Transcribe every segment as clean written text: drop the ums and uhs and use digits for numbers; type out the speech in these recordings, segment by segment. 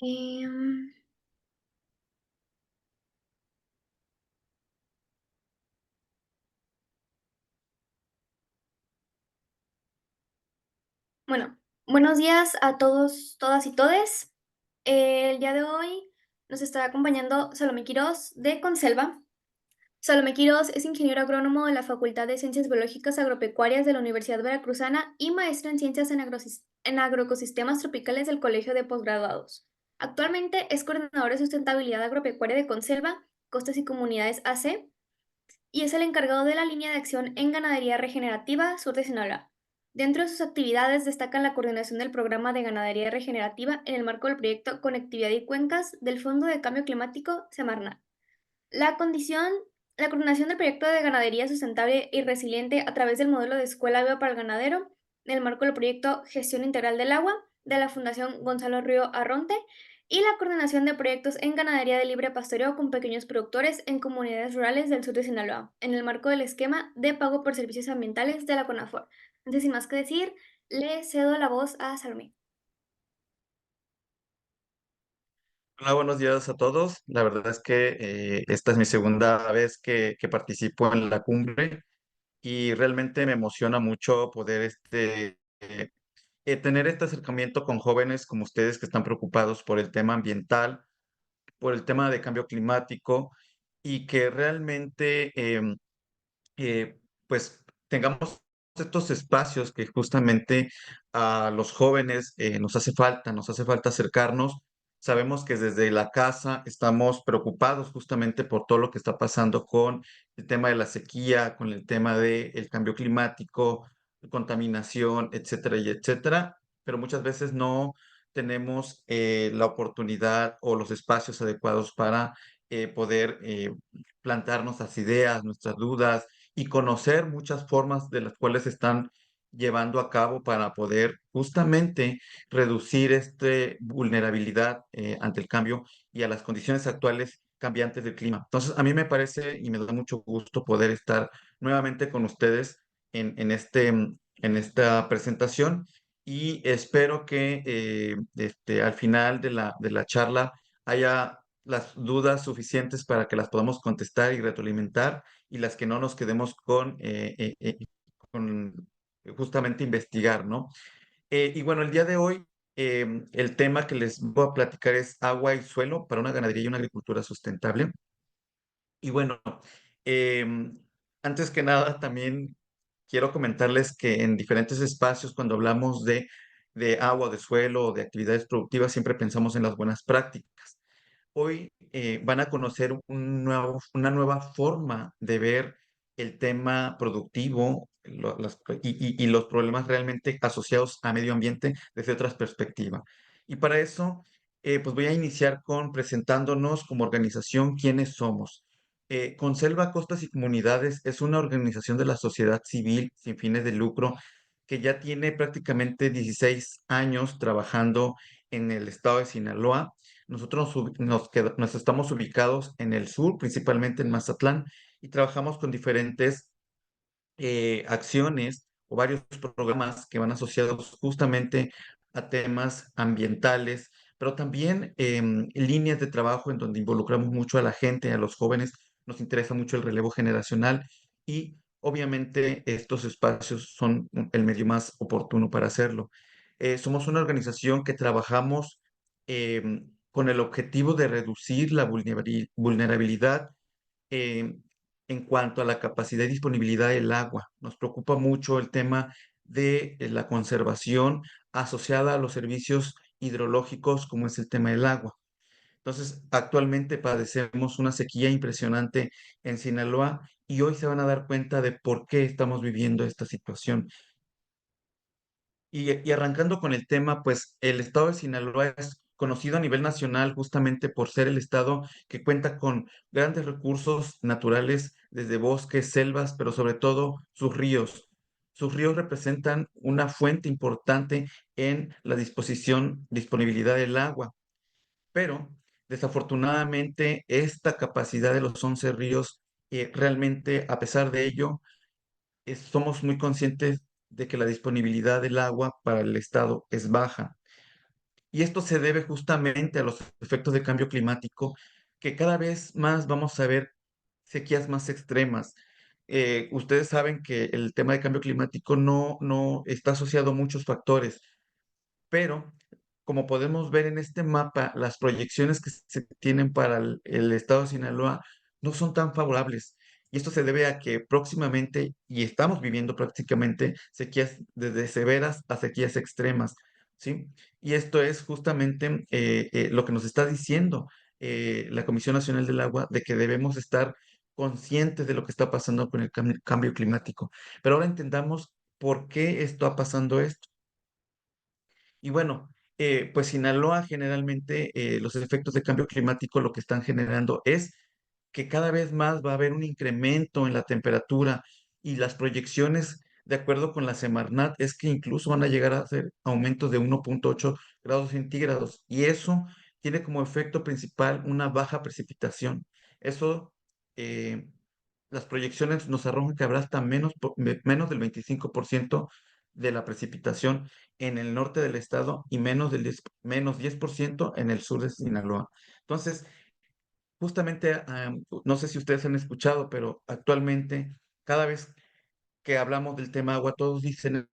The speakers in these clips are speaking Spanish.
Em, bueno, buenos días a todos, todas y todes. El día de hoy nos estará acompañando Salomé Quirós de Conselva. Salomé Quirós es ingeniero agrónomo de la Facultad de Ciencias Biológicas Agropecuarias de la Universidad Veracruzana y maestra en Ciencias en Agroecosistemas Tropicales del Colegio de Posgraduados. Actualmente es coordinador de sustentabilidad agropecuaria de Conselva, Costas y Comunidades AC, y es el encargado de la línea de acción en ganadería regenerativa sur de Sinaloa. Dentro de sus actividades destacan la coordinación del programa de ganadería regenerativa en el marco del proyecto Conectividad y Cuencas del Fondo de Cambio Climático Semarnat. La condición, la coordinación del proyecto de ganadería sustentable y resiliente a través del modelo de escuela viva para el ganadero, en el marco del proyecto Gestión Integral del Agua de la Fundación Gonzalo Río Arronte, y la coordinación de proyectos en ganadería de libre pastoreo con pequeños productores en comunidades rurales del sur de Sinaloa, en el marco del esquema de pago por servicios ambientales de la CONAFOR. Entonces, sin más que decir, le cedo la voz a Salomé. Hola, buenos días a todos. La verdad es que esta es mi segunda vez que participo en la cumbre y realmente me emociona mucho poder tener este acercamiento con jóvenes como ustedes que están preocupados por el tema ambiental, por el tema de cambio climático y que realmente pues tengamos estos espacios que justamente a los jóvenes nos hace falta acercarnos. Sabemos que desde la casa estamos preocupados justamente por todo lo que está pasando con el tema de la sequía, con el tema del cambio climático, contaminación, etcétera y etcétera, pero muchas veces no tenemos la oportunidad o los espacios adecuados para poder plantarnos las ideas, nuestras dudas y conocer muchas formas de las cuales se están llevando a cabo para poder justamente reducir esta vulnerabilidad ante el cambio y a las condiciones actuales cambiantes del clima. Entonces, a mí me parece y me da mucho gusto poder estar nuevamente con ustedes en esta presentación y espero que al final de la charla haya las dudas suficientes para que las podamos contestar y retroalimentar y las que no nos quedemos con justamente investigar, ¿no? Y bueno, el día de hoy el tema que les voy a platicar es agua y suelo para una ganadería y una agricultura sustentable. Y bueno, em, antes que nada también quiero comentarles que en diferentes espacios cuando hablamos de agua, de suelo o de actividades productivas siempre pensamos en las buenas prácticas. Hoy van a conocer una nueva forma de ver el tema productivo y los problemas realmente asociados a medio ambiente desde otras perspectivas. Y para eso, pues voy a iniciar con presentándonos como organización quiénes somos. Conselva Costas y Comunidades es una organización de la sociedad civil sin fines de lucro que ya tiene prácticamente 16 años trabajando en el estado de Sinaloa. Nosotros nos estamos ubicados en el sur, principalmente en Mazatlán, y trabajamos con diferentes acciones o varios programas que van asociados justamente a temas ambientales, pero también líneas de trabajo en donde involucramos mucho a la gente, a los jóvenes. Nos interesa mucho el relevo generacional y obviamente estos espacios son el medio más oportuno para hacerlo. Somos una organización que trabajamos con el objetivo de reducir la vulnerabilidad eh, en cuanto a la capacidad y disponibilidad del agua. Nos preocupa mucho el tema de la conservación asociada a los servicios hidrológicos, como es el tema del agua. Entonces, actualmente padecemos una sequía impresionante en Sinaloa y hoy se van a dar cuenta de por qué estamos viviendo esta situación. Y arrancando con el tema, pues el estado de Sinaloa es conocido a nivel nacional justamente por ser el estado que cuenta con grandes recursos naturales, desde bosques, selvas, pero sobre todo sus ríos. Sus ríos representan una fuente importante en la disponibilidad del agua, pero desafortunadamente esta capacidad de los 11 ríos, realmente, a pesar de ello, somos muy conscientes de que la disponibilidad del agua para el estado es baja. Y esto se debe justamente a los efectos de cambio climático, que cada vez más vamos a ver sequías más extremas. Ustedes saben que el tema de cambio climático no está asociado a muchos factores, pero como podemos ver en este mapa, las proyecciones que se tienen para el estado de Sinaloa no son tan favorables. Y esto se debe a que próximamente, y estamos viviendo prácticamente, sequías desde severas a sequías extremas, ¿sí? Y esto es justamente lo que nos está diciendo la Comisión Nacional del Agua, de que debemos estar conscientes de lo que está pasando con el cambio climático. Pero ahora entendamos por qué está pasando esto. Y bueno, pues Sinaloa generalmente los efectos de cambio climático lo que están generando es que cada vez más va a haber un incremento en la temperatura y las proyecciones, de acuerdo con la Semarnat, es que incluso van a llegar a ser aumentos de 1,8 grados centígrados y eso tiene como efecto principal una baja precipitación. Eso, eh, las proyecciones nos arrojan que habrá hasta menos del 25% de la precipitación en el norte del estado y menos 10% en el sur de Sinaloa. Entonces, justamente, no sé si ustedes han escuchado, pero actualmente, cada vez que hablamos del tema agua, todos dicen,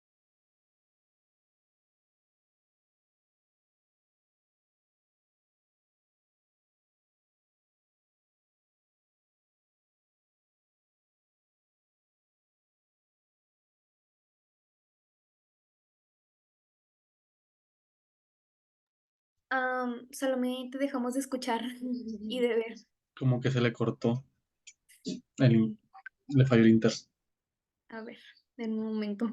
Salomé, te dejamos de escuchar y de ver. Como que se le cortó, el, Mm, le falló el internet. A ver, en un momento.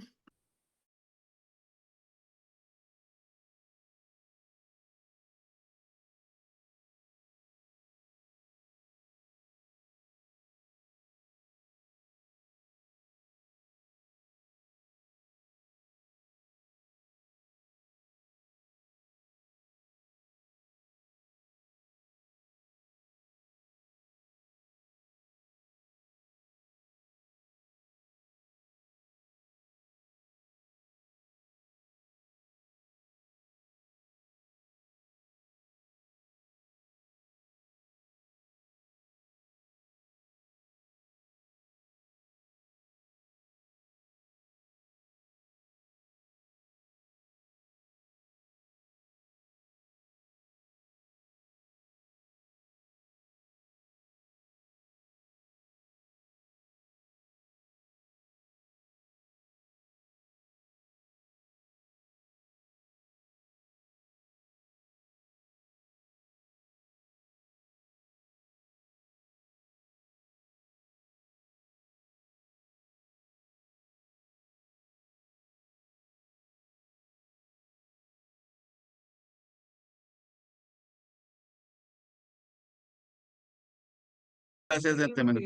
gracias de antemano.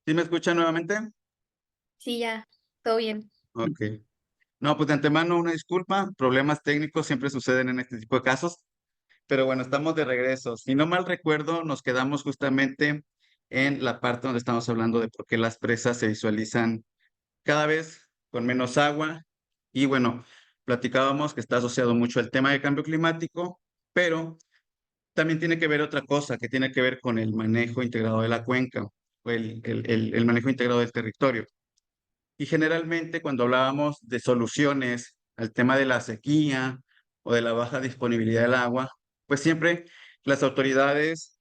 ¿Sí me escuchan nuevamente? Sí, ya, todo bien. Ok. No, pues de antemano una disculpa, problemas técnicos siempre suceden en este tipo de casos, pero bueno, estamos de regreso. Si no mal recuerdo, nos quedamos justamente en la parte donde estamos hablando de por qué las presas se visualizan cada vez con menos agua. Y bueno, platicábamos que está asociado mucho al tema de cambio climático, pero también tiene que ver otra cosa, que tiene que ver con el manejo integrado de la cuenca o el manejo integrado del territorio. Y generalmente cuando hablábamos de soluciones al tema de la sequía o de la baja disponibilidad del agua, pues siempre las autoridades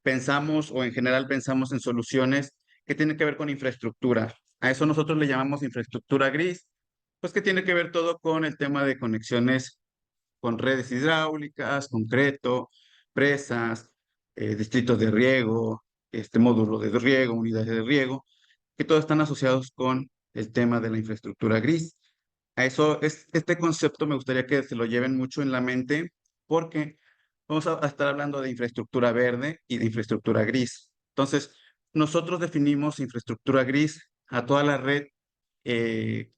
pensamos o en general pensamos en soluciones que tienen que ver con infraestructura. A eso nosotros le llamamos infraestructura gris, pues que tiene que ver todo con el tema de conexiones con redes hidráulicas, concreto, presas, distritos de riego, módulos de riego, unidades de riego, que todos están asociados con el tema de la infraestructura gris. A eso, este concepto me gustaría que se lo lleven mucho en la mente porque vamos a estar hablando de infraestructura verde y de infraestructura gris. Entonces, nosotros definimos infraestructura gris a toda la red eh,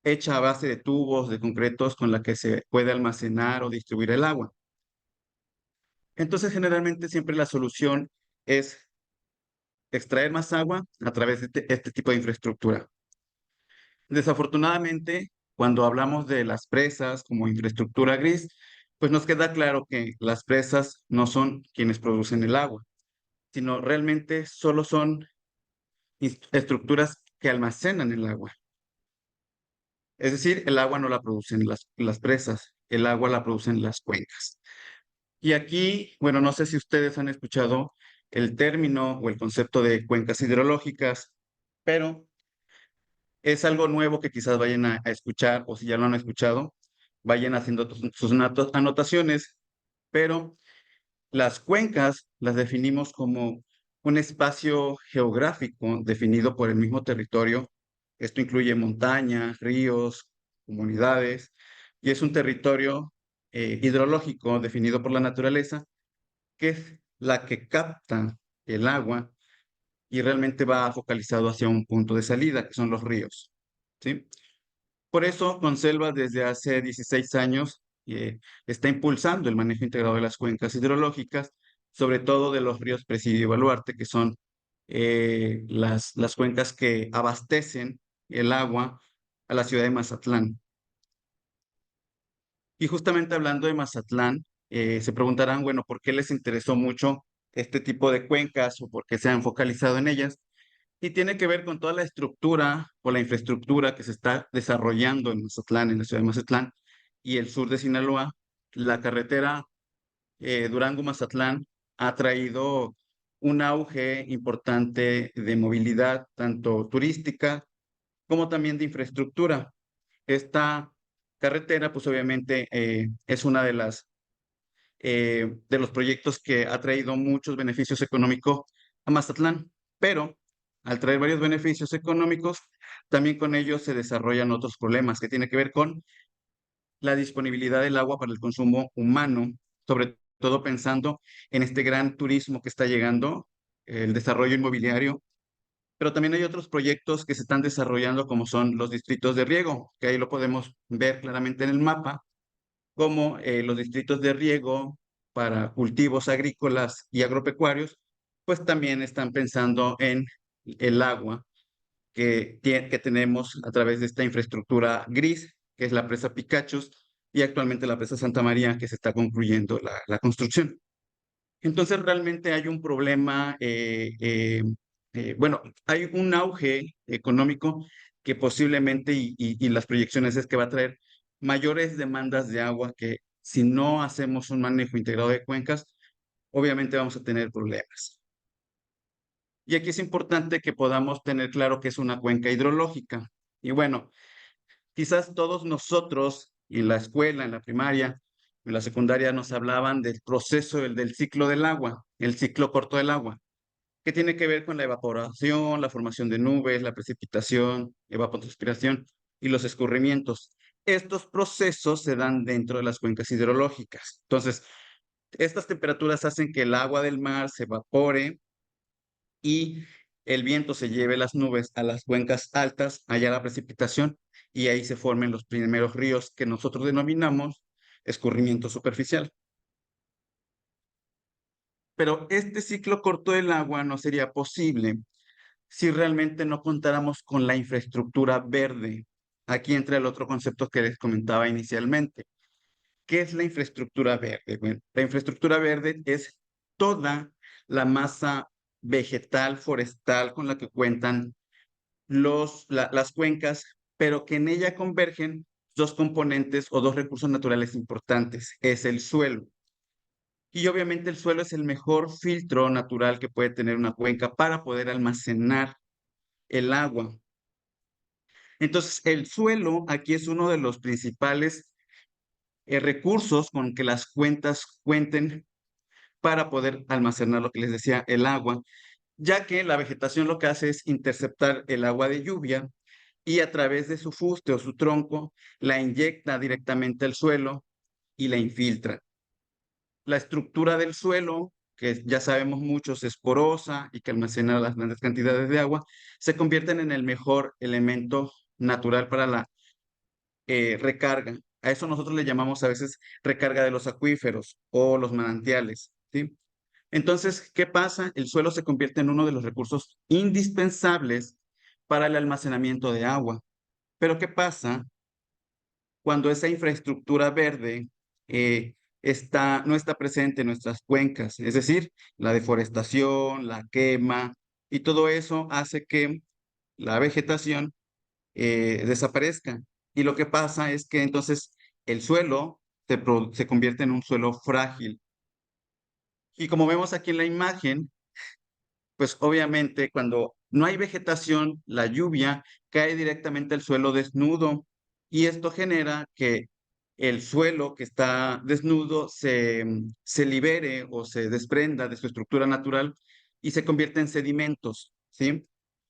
hecha a base de tubos, de concretos con la que se puede almacenar o distribuir el agua. Entonces, generalmente siempre la solución es extraer más agua a través de este tipo de infraestructura. Desafortunadamente, Cuando hablamos de las presas como infraestructura gris, pues nos queda claro que las presas no son quienes producen el agua, sino realmente solo son estructuras que almacenan el agua. Es decir, el agua no la producen las presas, el agua la producen las cuencas. Y aquí, bueno, no sé si ustedes han escuchado el término o el concepto de cuencas hidrológicas, pero es algo nuevo que quizás vayan a escuchar, o si ya lo han escuchado, vayan haciendo sus anotaciones, pero las cuencas las definimos como un espacio geográfico definido por el mismo territorio. Esto incluye montañas, ríos, comunidades, y es un territorio hidrológico definido por la naturaleza, que es la que capta el agua y realmente va focalizado hacia un punto de salida, que son los ríos. ¿Sí? Por eso, Conselva desde hace 16 años está impulsando el manejo integrado de las cuencas hidrológicas, sobre todo de los ríos Presidio y Baluarte, que son las cuencas que abastecen el agua a la ciudad de Mazatlán. Y justamente hablando de Mazatlán, se preguntarán, bueno, ¿por qué les interesó mucho este tipo de cuencas o por qué se han focalizado en ellas? Y tiene que ver con toda la estructura o la infraestructura que se está desarrollando en Mazatlán, en la ciudad de Mazatlán y el sur de Sinaloa. La carretera Durango-Mazatlán ha traído un auge importante de movilidad, tanto turística como también de infraestructura. Esta carretera, pues obviamente, es una de los proyectos que ha traído muchos beneficios económicos a Mazatlán, pero al traer varios beneficios económicos, también con ellos se desarrollan otros problemas que tienen que ver con la disponibilidad del agua para el consumo humano, sobre todo pensando en este gran turismo que está llegando, el desarrollo inmobiliario, pero también hay otros proyectos que se están desarrollando como son los distritos de riego, que ahí lo podemos ver claramente en el mapa como los distritos de riego para cultivos agrícolas y agropecuarios, pues también están pensando en el agua que tenemos a través de esta infraestructura gris, que es la presa Picachos, y actualmente la presa Santa María, que se está concluyendo la construcción. Entonces realmente hay un problema, bueno, hay un auge económico que posiblemente y las proyecciones es que va a traer mayores demandas de agua que si no hacemos un manejo integrado de cuencas, obviamente vamos a tener problemas. Y aquí es importante que podamos tener claro que es una cuenca hidrológica. Y bueno, quizás todos nosotros en la escuela, en la primaria, en la secundaria nos hablaban del proceso del ciclo del agua, el ciclo corto del agua, que tiene que ver con la evaporación, la formación de nubes, la precipitación, evapotranspiración y los escurrimientos. Estos procesos se dan dentro de las cuencas hidrológicas. Entonces, estas temperaturas hacen que el agua del mar se evapore y el viento se lleve las nubes a las cuencas altas, allá la precipitación, y ahí se formen los primeros ríos que nosotros denominamos escurrimiento superficial. Pero este ciclo corto del agua no sería posible si realmente no contáramos con la infraestructura verde. Aquí entra el otro concepto que les comentaba inicialmente. ¿Qué es la infraestructura verde? Bueno, la infraestructura verde es toda la masa vegetal, forestal con la que cuentan las cuencas, pero que en ella convergen dos componentes o dos recursos naturales importantes. Es el suelo. Y obviamente el suelo es el mejor filtro natural que puede tener una cuenca para poder almacenar el agua. Entonces, el suelo aquí es uno de los principales recursos con que las cuentas cuenten para poder almacenar lo que les decía, el agua, ya que la vegetación lo que hace es interceptar el agua de lluvia y a través de su fuste o su tronco la inyecta directamente al suelo y la infiltra. La estructura del suelo, que ya sabemos muchos es porosa y que almacena las grandes cantidades de agua, se convierten en el mejor elemento natural para la recarga. A eso nosotros le llamamos a veces recarga de los acuíferos o los manantiales, ¿sí? Entonces, ¿qué pasa? El suelo se convierte en uno de los recursos indispensables para el almacenamiento de agua. Pero ¿qué pasa cuando esa infraestructura verde no está presente en nuestras cuencas, es decir, la deforestación, la quema, y todo eso hace que la vegetación desaparezca. Y lo que pasa es que entonces el suelo se convierte en un suelo frágil. Y como vemos aquí en la imagen, pues obviamente cuando no hay vegetación, la lluvia cae directamente al suelo desnudo y esto genera que el suelo que está desnudo se libere o se desprenda de su estructura natural y se convierte en sedimentos, ¿sí?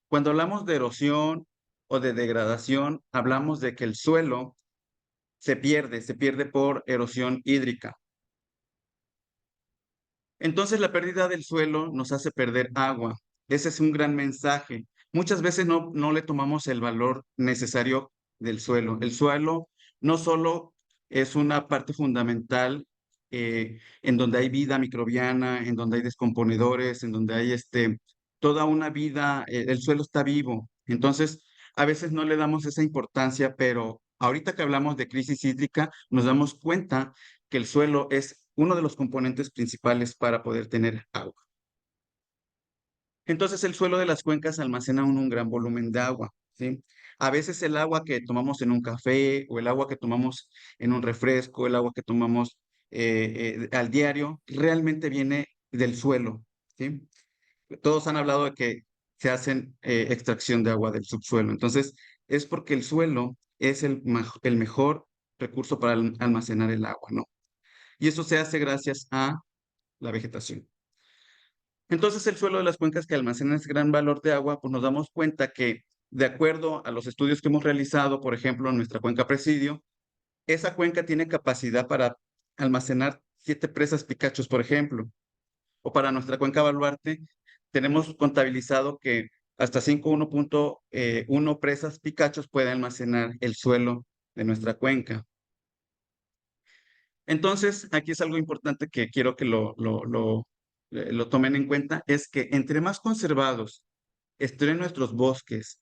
Cuando hablamos de erosión o de degradación, hablamos de que el suelo se pierde por erosión hídrica. Entonces la pérdida del suelo nos hace perder agua. Ese es un gran mensaje. Muchas veces no le tomamos el valor necesario del suelo. El suelo no solo es una parte fundamental en donde hay vida microbiana, en donde hay descomponedores, en donde hay toda una vida, el suelo está vivo. Entonces, a veces no le damos esa importancia, pero ahorita que hablamos de crisis hídrica, nos damos cuenta que el suelo es uno de los componentes principales para poder tener agua. Entonces, el suelo de las cuencas almacena un gran volumen de agua, ¿sí? A veces el agua que tomamos en un café o el agua que tomamos en un refresco, el agua que tomamos al diario, realmente viene del suelo, ¿sí? Todos han hablado de que se hacen extracción de agua del subsuelo. Entonces, es porque el suelo es el mejor recurso para almacenar el agua, ¿no? Y eso se hace gracias a la vegetación. Entonces, el suelo de las cuencas que almacenan ese gran valor de agua, pues nos damos cuenta que, de acuerdo a los estudios que hemos realizado, por ejemplo, en nuestra cuenca Presidio, esa cuenca tiene capacidad para almacenar 7 presas Picachos, por ejemplo. O para nuestra cuenca Baluarte, tenemos contabilizado que hasta 5,1 presas Picachos puede almacenar el suelo de nuestra cuenca. Entonces, aquí es algo importante que quiero que lo tomen en cuenta, es que entre más conservados estén nuestros bosques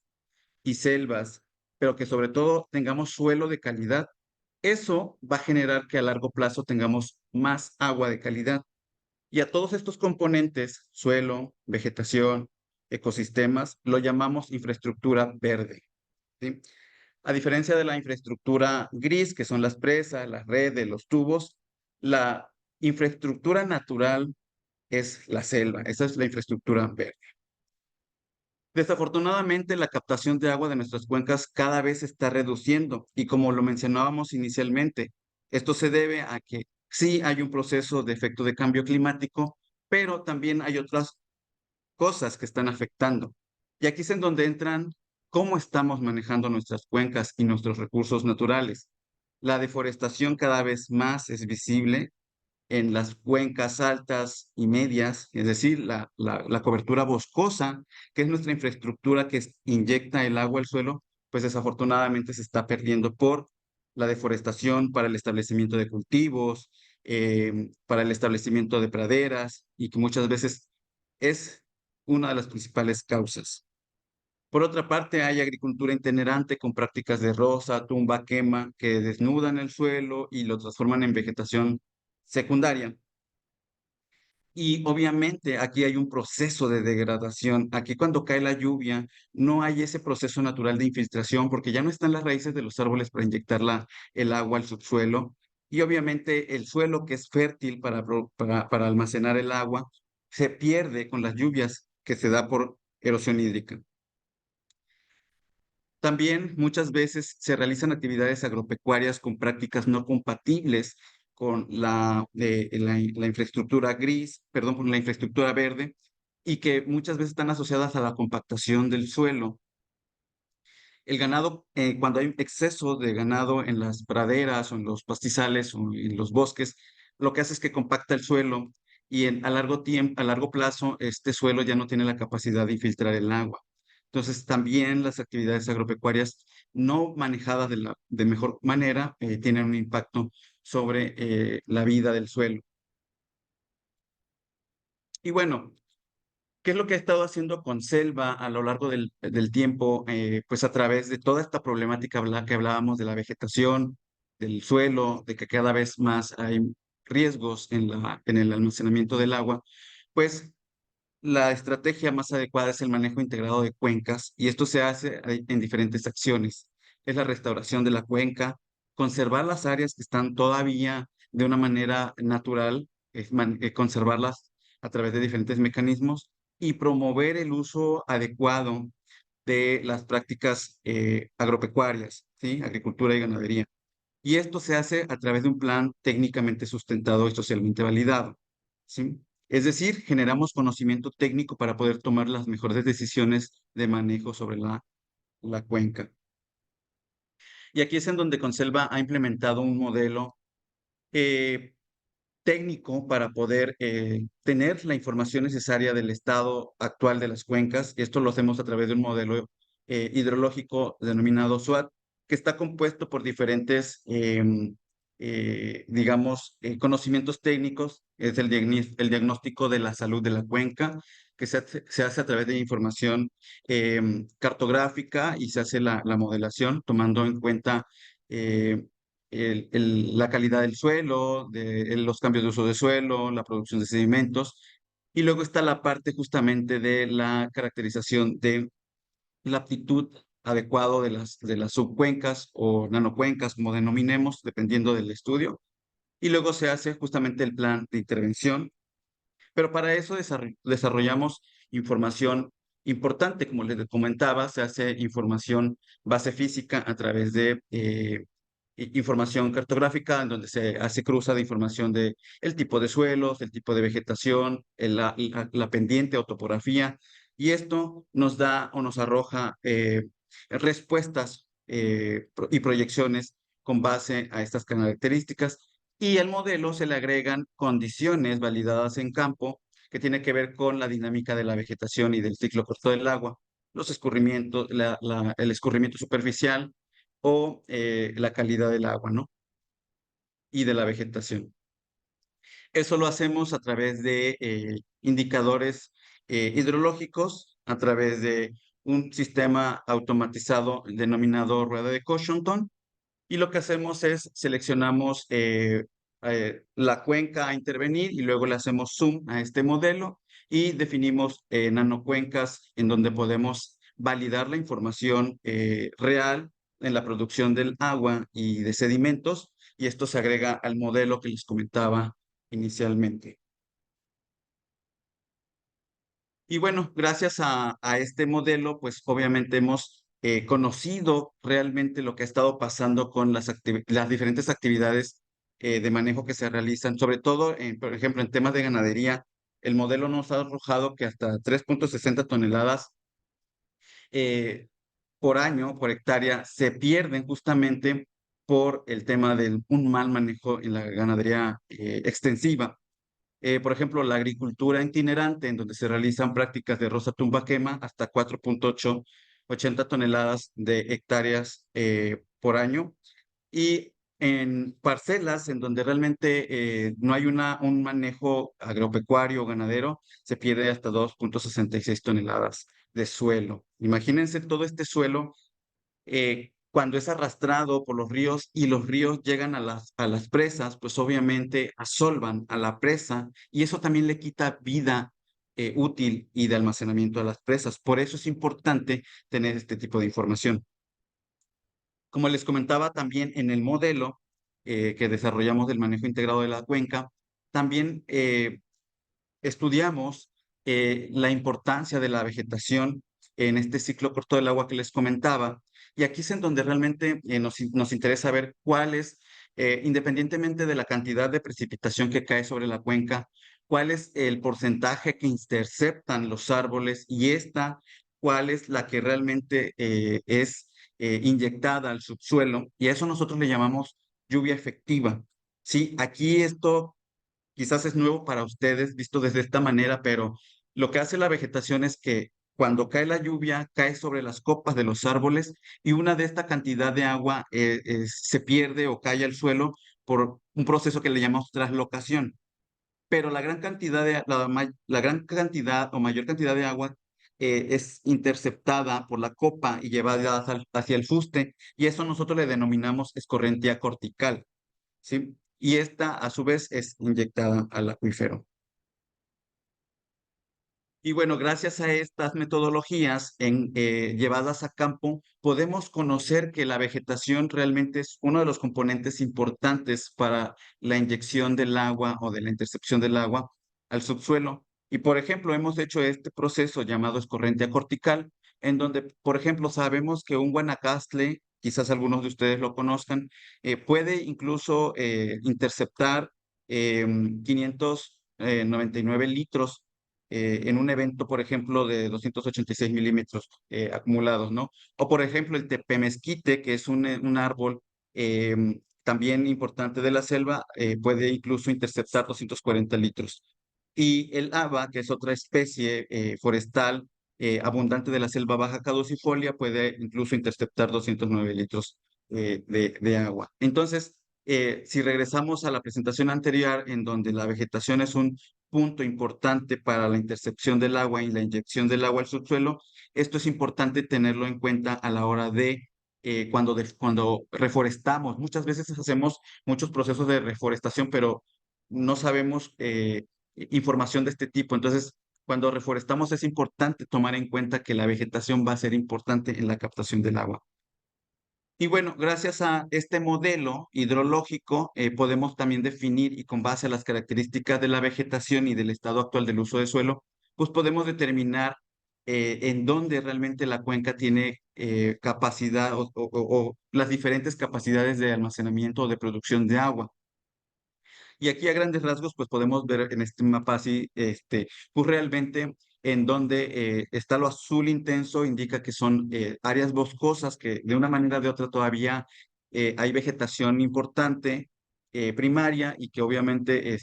y selvas, pero que sobre todo tengamos suelo de calidad, eso va a generar que a largo plazo tengamos más agua de calidad. Y a todos estos componentes, suelo, vegetación, ecosistemas, lo llamamos infraestructura verde, ¿sí? A diferencia de la infraestructura gris, que son las presas, las redes, los tubos, la infraestructura natural es la selva. Esa es la infraestructura verde. Desafortunadamente, la captación de agua de nuestras cuencas cada vez se está reduciendo y como lo mencionábamos inicialmente, esto se debe a que sí hay un proceso de efecto de cambio climático, pero también hay otras cosas que están afectando. Y aquí es en donde entran cómo estamos manejando nuestras cuencas y nuestros recursos naturales. La deforestación cada vez más es visible en las cuencas altas y medias, es decir, la cobertura boscosa, que es nuestra infraestructura que inyecta el agua al suelo, pues desafortunadamente se está perdiendo por la deforestación para el establecimiento de cultivos, para el establecimiento de praderas y que muchas veces es una de las principales causas. Por otra parte, hay agricultura itinerante con prácticas de roza, tumba, quema, que desnudan el suelo y lo transforman en vegetación secundaria. Y obviamente aquí hay un proceso de degradación. Aquí cuando cae la lluvia no hay ese proceso natural de infiltración porque ya no están las raíces de los árboles para inyectar el agua al subsuelo. Y obviamente el suelo que es fértil para almacenar el agua se pierde con las lluvias que se da por erosión hídrica. También muchas veces se realizan actividades agropecuarias con prácticas no compatibles con la infraestructura gris, perdón, con la infraestructura verde, y que muchas veces están asociadas a la compactación del suelo. El ganado, cuando hay exceso de ganado en las praderas o en los pastizales o en los bosques, lo que hace es que compacta el suelo y a largo plazo, este suelo ya no tiene la capacidad de infiltrar el agua. Entonces, también las actividades agropecuarias no manejadas de mejor manera tienen un impacto sobre la vida del suelo. Y bueno, ¿qué es lo que ha estado haciendo Conselva a lo largo del tiempo? Pues a través de toda esta problemática que hablábamos de la vegetación, del suelo, de que cada vez más hay riesgos en el almacenamiento del agua, pues la estrategia más adecuada es el manejo integrado de cuencas y esto se hace en diferentes acciones. Es la restauración de la cuenca, conservar las áreas que están todavía de una manera natural, conservarlas a través de diferentes mecanismos y promover el uso adecuado de las prácticas agropecuarias, ¿sí? Agricultura y ganadería. Y esto se hace a través de un plan técnicamente sustentado y socialmente validado, ¿sí? Es decir, generamos conocimiento técnico para poder tomar las mejores decisiones de manejo sobre la cuenca. Y aquí es en donde Conselva ha implementado un modelo eh, técnico para poder tener la información necesaria del estado actual de las cuencas. Y esto lo hacemos a través de un modelo hidrológico denominado SWOT, que está compuesto por diferentes, digamos, conocimientos técnicos. Es el diagnóstico de la salud de la cuenca, que se hace a través de información cartográfica y se hace la modelación tomando en cuenta eh, la calidad del suelo, los cambios de uso de suelo, la producción de sedimentos. Y luego está la parte justamente de la caracterización de la aptitud adecuado de las subcuencas o nanocuencas, como denominemos, dependiendo del estudio. Y luego se hace justamente el plan de intervención, pero para eso desarrollamos información importante, como les comentaba, se hace información base física a través de información cartográfica, en donde se hace cruza de información de el tipo de suelos, el tipo de vegetación, la pendiente o topografía, y esto nos da o nos arroja respuestas y proyecciones con base a estas características y al modelo se le agregan condiciones validadas en campo que tiene que ver con la dinámica de la vegetación y del ciclo corto del agua, los escurrimientos, el escurrimiento superficial o la calidad del agua, ¿no? Y de la vegetación. Eso lo hacemos a través de indicadores hidrológicos, a través de un sistema automatizado denominado rueda de Coshington, y lo que hacemos es seleccionamos la cuenca a intervenir y luego le hacemos zoom a este modelo y definimos nanocuencas en donde podemos validar la información real en la producción del agua y de sedimentos y esto se agrega al modelo que les comentaba inicialmente. Y bueno, gracias a este modelo, pues obviamente hemos conocido realmente lo que ha estado pasando con las diferentes actividades de manejo que se realizan, sobre todo, por ejemplo, en temas de ganadería, el modelo nos ha arrojado que hasta 3,60 toneladas eh, por año, por hectárea, se pierden justamente por el tema de un mal manejo en la ganadería extensiva. Por ejemplo, la agricultura itinerante, en donde se realizan prácticas de roza tumba quema hasta 4,80 toneladas de hectáreas por año. Y en parcelas en donde realmente no hay un manejo agropecuario o ganadero, se pierde hasta 2,66 toneladas de suelo. Imagínense todo este suelo cuando es arrastrado por los ríos y los ríos llegan a las presas, pues obviamente asolvan a la presa y eso también le quita vida útil y de almacenamiento a las presas. Por eso es importante tener este tipo de información. Como les comentaba también en el modelo que desarrollamos del manejo integrado de la cuenca, también estudiamos la importancia de la vegetación en este ciclo corto del agua que les comentaba. Y aquí es en donde realmente nos interesa ver cuál es, independientemente de la cantidad de precipitación que cae sobre la cuenca, cuál es el porcentaje que interceptan los árboles y esta, cuál es la que realmente es inyectada al subsuelo. Y a eso nosotros le llamamos lluvia efectiva. Sí, aquí esto quizás es nuevo para ustedes visto desde esta manera, pero lo que hace la vegetación es que cuando cae la lluvia, cae sobre las copas de los árboles y una de esta cantidad de agua se pierde o cae al suelo por un proceso que le llamamos traslocación. Pero la gran cantidad la gran cantidad o mayor cantidad de agua es interceptada por la copa y llevada hacia el fuste, y eso nosotros le denominamos escorrentía cortical, ¿sí? Y esta, a su vez, es inyectada al acuífero. Y bueno, gracias a estas metodologías llevadas a campo, podemos conocer que la vegetación realmente es uno de los componentes importantes para la inyección del agua o de la intercepción del agua al subsuelo. Y por ejemplo, hemos hecho este proceso llamado escorrentia cortical, en donde, por ejemplo, sabemos que un guanacaste, quizás algunos de ustedes lo conozcan, puede incluso interceptar 599 litros en un evento, por ejemplo, de 286 milímetros acumulados, ¿no? O, por ejemplo, el tepemezquite, que es un árbol también importante de la selva, puede incluso interceptar 240 litros. Y el haba, que es otra especie forestal abundante de la selva baja caducifolia, puede incluso interceptar 209 litros de agua. Entonces, si regresamos a la presentación anterior, en donde la vegetación es un punto importante para la intercepción del agua y la inyección del agua al subsuelo, esto es importante tenerlo en cuenta a la hora de cuando reforestamos. Muchas veces hacemos muchos procesos de reforestación, pero no sabemos información de este tipo. Entonces, cuando reforestamos es importante tomar en cuenta que la vegetación va a ser importante en la captación del agua. Y bueno, gracias a este modelo hidrológico podemos también definir y con base a las características de la vegetación y del estado actual del uso de suelo, pues podemos determinar en dónde realmente la cuenca tiene capacidad o las diferentes capacidades de almacenamiento o de producción de agua. Y aquí a grandes rasgos, pues podemos ver en este mapa así, pues realmente en donde está lo azul intenso, indica que son áreas boscosas que de una manera o de otra todavía hay vegetación importante primaria y que obviamente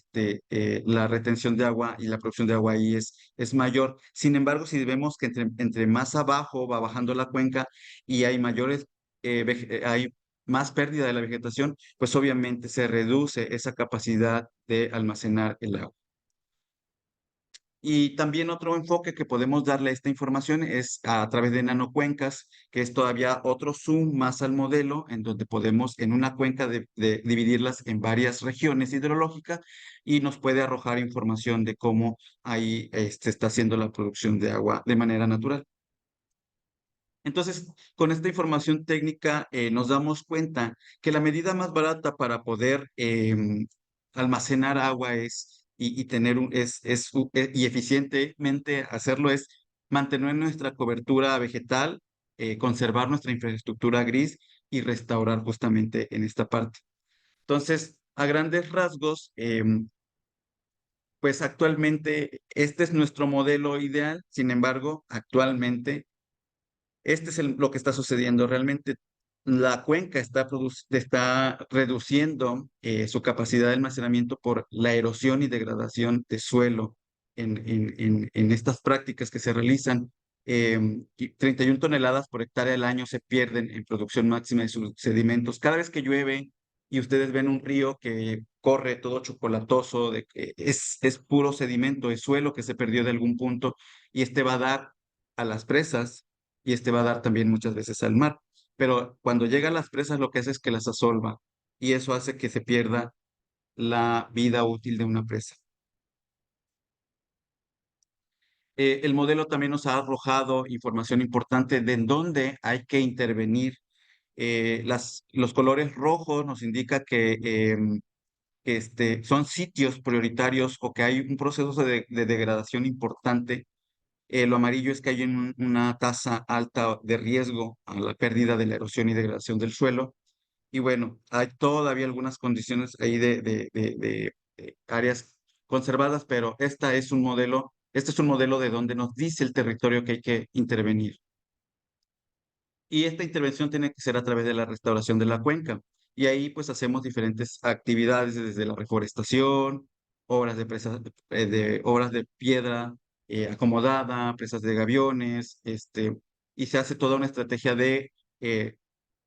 la retención de agua y la producción de agua ahí es mayor. Sin embargo, si vemos que entre más abajo va bajando la cuenca y hay mayores, hay más pérdida de la vegetación, pues obviamente se reduce esa capacidad de almacenar el agua. Y también otro enfoque que podemos darle a esta información es a través de nanocuencas, que es todavía otro zoom más al modelo, en donde podemos en una cuenca de dividirlas en varias regiones hidrológicas y nos puede arrojar información de cómo ahí se está haciendo la producción de agua de manera natural. Entonces, con esta información técnica nos damos cuenta que la medida más barata para poder almacenar agua y tener y eficientemente hacerlo es mantener nuestra cobertura vegetal, conservar nuestra infraestructura gris y restaurar justamente en esta parte. Entonces, a grandes rasgos, pues actualmente este es nuestro modelo ideal. Sin embargo, actualmente este es lo que está sucediendo. Realmente la cuenca está reduciendo su capacidad de almacenamiento por la erosión y degradación de suelo en estas prácticas que se realizan. Y 31 toneladas por hectárea al año se pierden en producción máxima de sus sedimentos. Cada vez que llueve y ustedes ven un río que corre todo chocolatoso, de que es puro sedimento, es suelo que se perdió de algún punto y va a dar a las presas y va a dar también muchas veces al mar. Pero cuando llega a las presas lo que hace es que las asolva y eso hace que se pierda la vida útil de una presa. El modelo también nos ha arrojado información importante de en dónde hay que intervenir. Los colores rojos nos indica que son sitios prioritarios o que hay un proceso de degradación importante. Lo amarillo es que hay una tasa alta de riesgo a la pérdida de la erosión y degradación del suelo. Y bueno, hay todavía algunas condiciones ahí de áreas conservadas, pero este es un modelo de donde nos dice el territorio que hay que intervenir. Y esta intervención tiene que ser a través de la restauración de la cuenca. Y ahí pues hacemos diferentes actividades desde la reforestación, obras de presas, obras de piedra acomodada, presas de gaviones, y se hace toda una estrategia eh,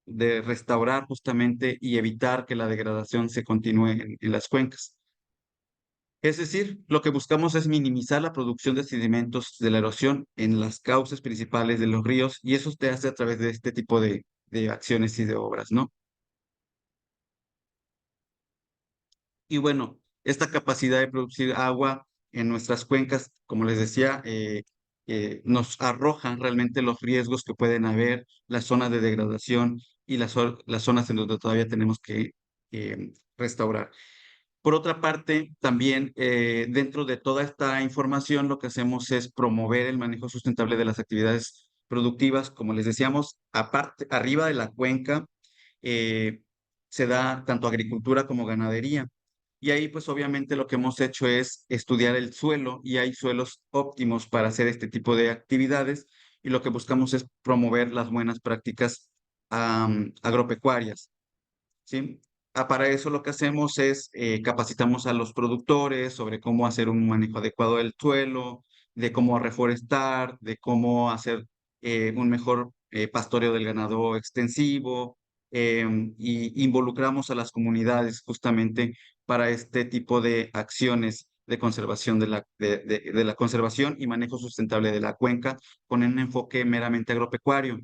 de restaurar justamente y evitar que la degradación se continúe en las cuencas. Es decir, lo que buscamos es minimizar la producción de sedimentos de la erosión en las cauces principales de los ríos y eso se hace a través de este tipo de acciones y de obras, ¿no? Y bueno, esta capacidad de producir agua en nuestras cuencas, como les decía, nos arrojan realmente los riesgos que pueden haber, las zonas de degradación y las zonas en donde todavía tenemos que restaurar. Por otra parte, también dentro de toda esta información, lo que hacemos es promover el manejo sustentable de las actividades productivas. Como les decíamos, aparte, arriba de la cuenca eh, se da tanto agricultura como ganadería. Y ahí, pues obviamente lo que hemos hecho es estudiar el suelo y hay suelos óptimos para hacer este tipo de actividades y lo que buscamos es promover las buenas prácticas agropecuarias. ¿Sí? Para eso lo que hacemos es capacitamos a los productores sobre cómo hacer un manejo adecuado del suelo, de cómo reforestar, de cómo hacer un mejor pastoreo del ganado extensivo, y involucramos a las comunidades justamente para este tipo de acciones de conservación de la conservación y manejo sustentable de la cuenca con un enfoque meramente agropecuario.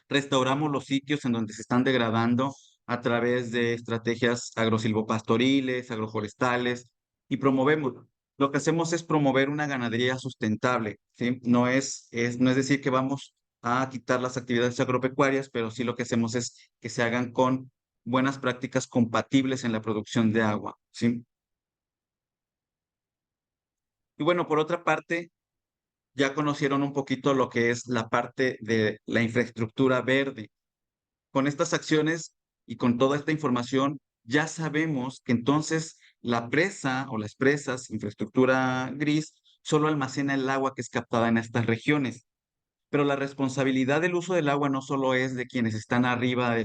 Restauramos los sitios en donde se están degradando a través de estrategias agrosilvopastoriles, agroforestales y promovemos. Lo que hacemos es promover una ganadería sustentable, ¿sí? No es decir que vamos a quitar las actividades agropecuarias, pero sí lo que hacemos es que se hagan con buenas prácticas compatibles en la producción de agua, ¿sí? Y bueno, por otra parte, ya conocieron un poquito lo que es la parte de la infraestructura verde. Con estas acciones y con toda esta información, ya sabemos que entonces la presa o las presas, infraestructura gris, solo almacena el agua que es captada en estas regiones. Pero la responsabilidad del uso del agua no solo es de quienes están arriba de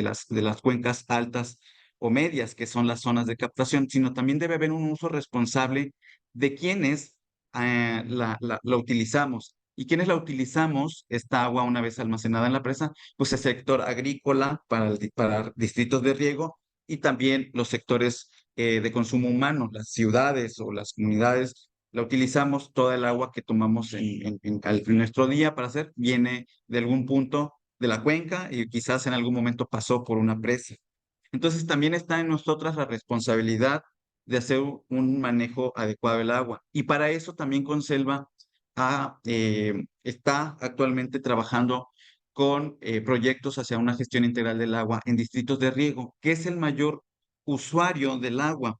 las cuencas altas o medias, que son las zonas de captación, sino también debe haber un uso responsable de quienes la utilizamos. ¿Y quienes la utilizamos, esta agua una vez almacenada en la presa? Pues el sector agrícola para distritos de riego y también los sectores de consumo humano, las ciudades o las comunidades la utilizamos, toda el agua que tomamos en nuestro día para hacer viene de algún punto de la cuenca y quizás en algún momento pasó por una presa. Entonces también está en nosotras la responsabilidad de hacer un manejo adecuado del agua. Y para eso también Conselva está actualmente trabajando con proyectos hacia una gestión integral del agua en distritos de riego, que es el mayor usuario del agua.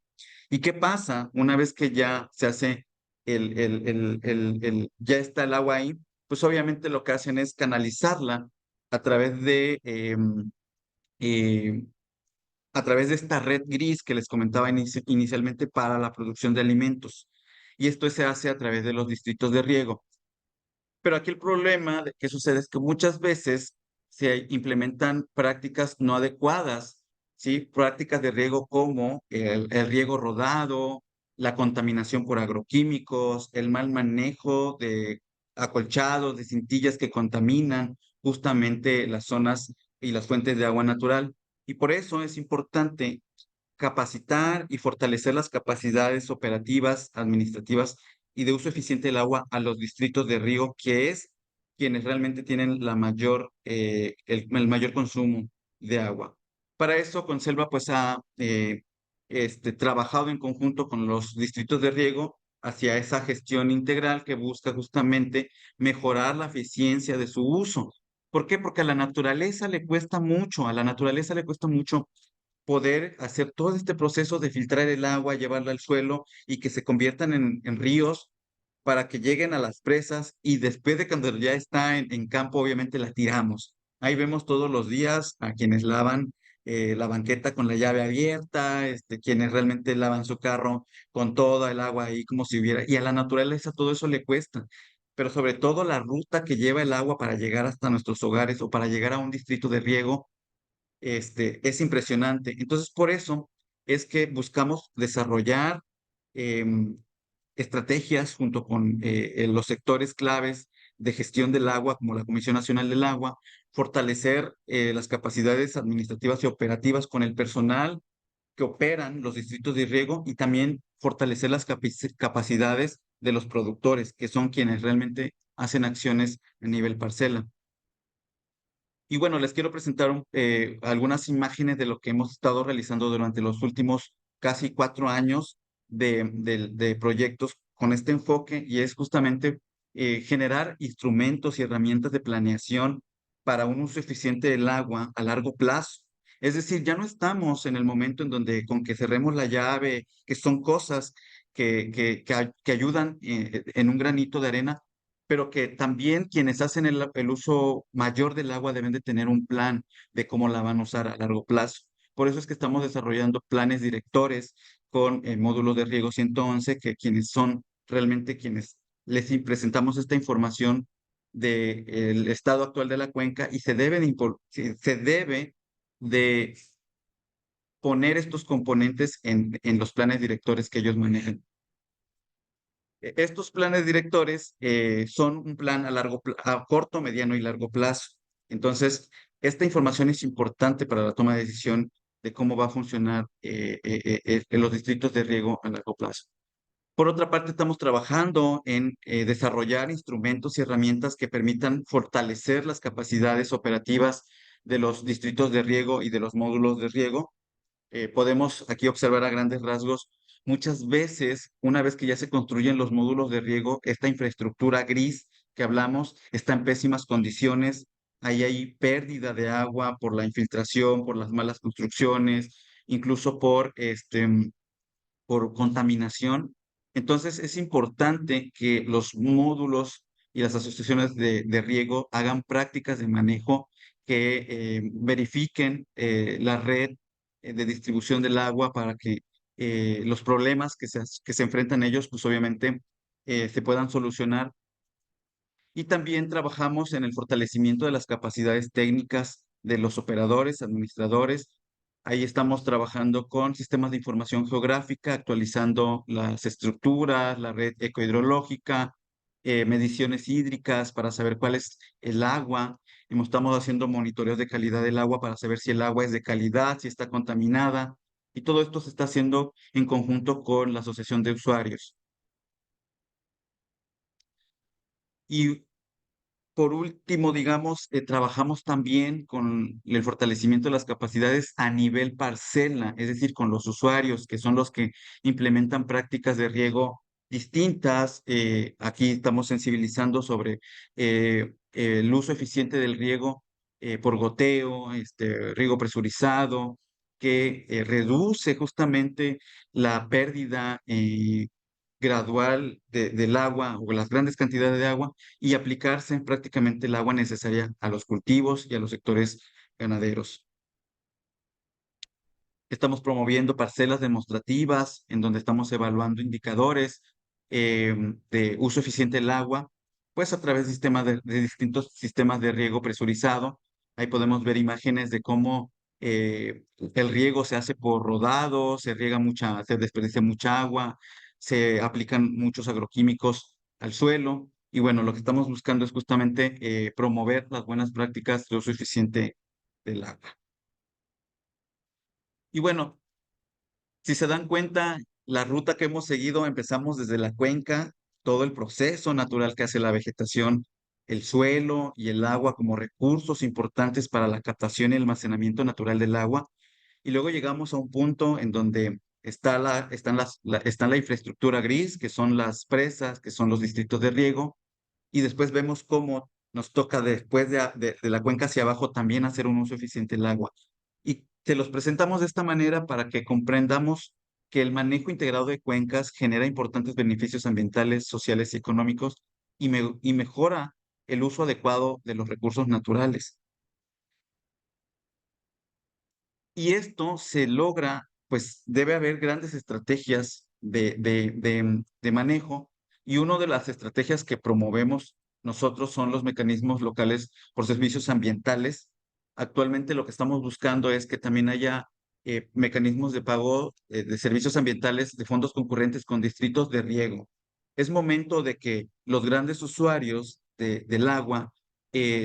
¿Y qué pasa una vez que ya se hace ya está el agua ahí? Pues obviamente lo que hacen es canalizarla a través eh, a través de esta red gris que les comentaba inicialmente para la producción de alimentos. Y esto se hace a través de los distritos de riego. Pero aquí el problema que sucede es que muchas veces se implementan prácticas no adecuadas, ¿sí? Prácticas de riego como el riego rodado, la contaminación por agroquímicos, el mal manejo de acolchados, de cintillas que contaminan justamente las zonas y las fuentes de agua natural. Y por eso es importante capacitar y fortalecer las capacidades operativas, administrativas y de uso eficiente del agua a los distritos de riego, que es quienes realmente tienen el mayor consumo de agua. Para eso, Conselva pues ha trabajado en conjunto con los distritos de riego hacia esa gestión integral que busca justamente mejorar la eficiencia de su uso. ¿Por qué? Porque a la naturaleza le cuesta mucho, a la naturaleza le cuesta mucho poder hacer todo este proceso de filtrar el agua, llevarla al suelo y que se conviertan en ríos para que lleguen a las presas y después de cuando ya está en campo, obviamente la tiramos. Ahí vemos todos los días a quienes lavan la banqueta con la llave abierta, quienes realmente lavan su carro con toda el agua ahí como si hubiera, y a la naturaleza todo eso le cuesta. Pero sobre todo la ruta que lleva el agua para llegar hasta nuestros hogares o para llegar a un distrito de riego es impresionante. Entonces, por eso es que buscamos desarrollar em, estrategias junto con los sectores claves de gestión del agua, como la Comisión Nacional del Agua, fortalecer las capacidades administrativas y operativas con el personal que operan los distritos de riego y también fortalecer las capacidades de los productores, que son quienes realmente hacen acciones a nivel parcela. Y bueno, les quiero presentar algunas imágenes de lo que hemos estado realizando durante los últimos casi 4 años de proyectos con este enfoque, y es justamente generar instrumentos y herramientas de planeación para un uso eficiente del agua a largo plazo. Es decir, ya no estamos en el momento en donde con que cerremos la llave, que son cosas que ayudan en un granito de arena, pero que también quienes hacen el uso mayor del agua deben de tener un plan de cómo la van a usar a largo plazo. Por eso es que estamos desarrollando planes directores con módulos de riego 111, que quienes son realmente quienes presentamos esta información del estado actual de la cuenca, y se debe de poner estos componentes en los planes directores que ellos manejan. Estos planes directores son un plan a corto, mediano y largo plazo. Entonces, esta información es importante para la toma de decisión de cómo va a funcionar en los distritos de riego a largo plazo. Por otra parte, estamos trabajando en desarrollar instrumentos y herramientas que permitan fortalecer las capacidades operativas de los distritos de riego y de los módulos de riego. Podemos aquí observar a grandes rasgos, muchas veces, una vez que ya se construyen los módulos de riego, esta infraestructura gris que hablamos está en pésimas condiciones. Ahí hay pérdida de agua por la infiltración, por las malas construcciones, incluso por contaminación. Entonces, es importante que los módulos y las asociaciones de riego hagan prácticas de manejo que verifiquen la red de distribución del agua para que los problemas que se enfrentan ellos, pues obviamente se puedan solucionar. Y también trabajamos en el fortalecimiento de las capacidades técnicas de los operadores, administradores. Ahí estamos trabajando con sistemas de información geográfica, actualizando las estructuras, la red ecohidrológica, mediciones hídricas para saber cuál es el agua. Estamos haciendo monitoreos de calidad del agua para saber si el agua es de calidad, si está contaminada. Y todo esto se está haciendo en conjunto con la Asociación de Usuarios. Y por último, digamos, trabajamos también con el fortalecimiento de las capacidades a nivel parcela, es decir, con los usuarios, que son los que implementan prácticas de riego distintas. Aquí estamos sensibilizando sobre el uso eficiente del riego por goteo, riego presurizado, que reduce justamente la pérdida gradual del agua o las grandes cantidades de agua, y aplicarse prácticamente el agua necesaria a los cultivos y a los sectores ganaderos. Estamos promoviendo parcelas demostrativas en donde estamos evaluando indicadores de uso eficiente del agua, pues a través de distintos sistemas de riego presurizado. Ahí podemos ver imágenes de cómo el riego se hace por rodado, se desperdicia mucha agua, se aplican muchos agroquímicos al suelo. Y bueno, lo que estamos buscando es justamente promover las buenas prácticas de uso eficiente del agua. Y bueno, si se dan cuenta, la ruta que hemos seguido, empezamos desde la cuenca, todo el proceso natural que hace la vegetación, el suelo y el agua como recursos importantes para la captación y almacenamiento natural del agua. Y luego llegamos a un punto en donde está la infraestructura gris, que son las presas, que son los distritos de riego, y después vemos cómo nos toca después de la cuenca hacia abajo también hacer un uso eficiente del agua. Y te los presentamos de esta manera para que comprendamos que el manejo integrado de cuencas genera importantes beneficios ambientales, sociales y económicos, y mejora el uso adecuado de los recursos naturales. Y esto se logra, pues debe haber grandes estrategias de manejo, y una de las estrategias que promovemos nosotros son los mecanismos locales por servicios ambientales. Actualmente lo que estamos buscando es que también haya mecanismos de pago de servicios ambientales de fondos concurrentes con distritos de riego. Es momento de que los grandes usuarios del agua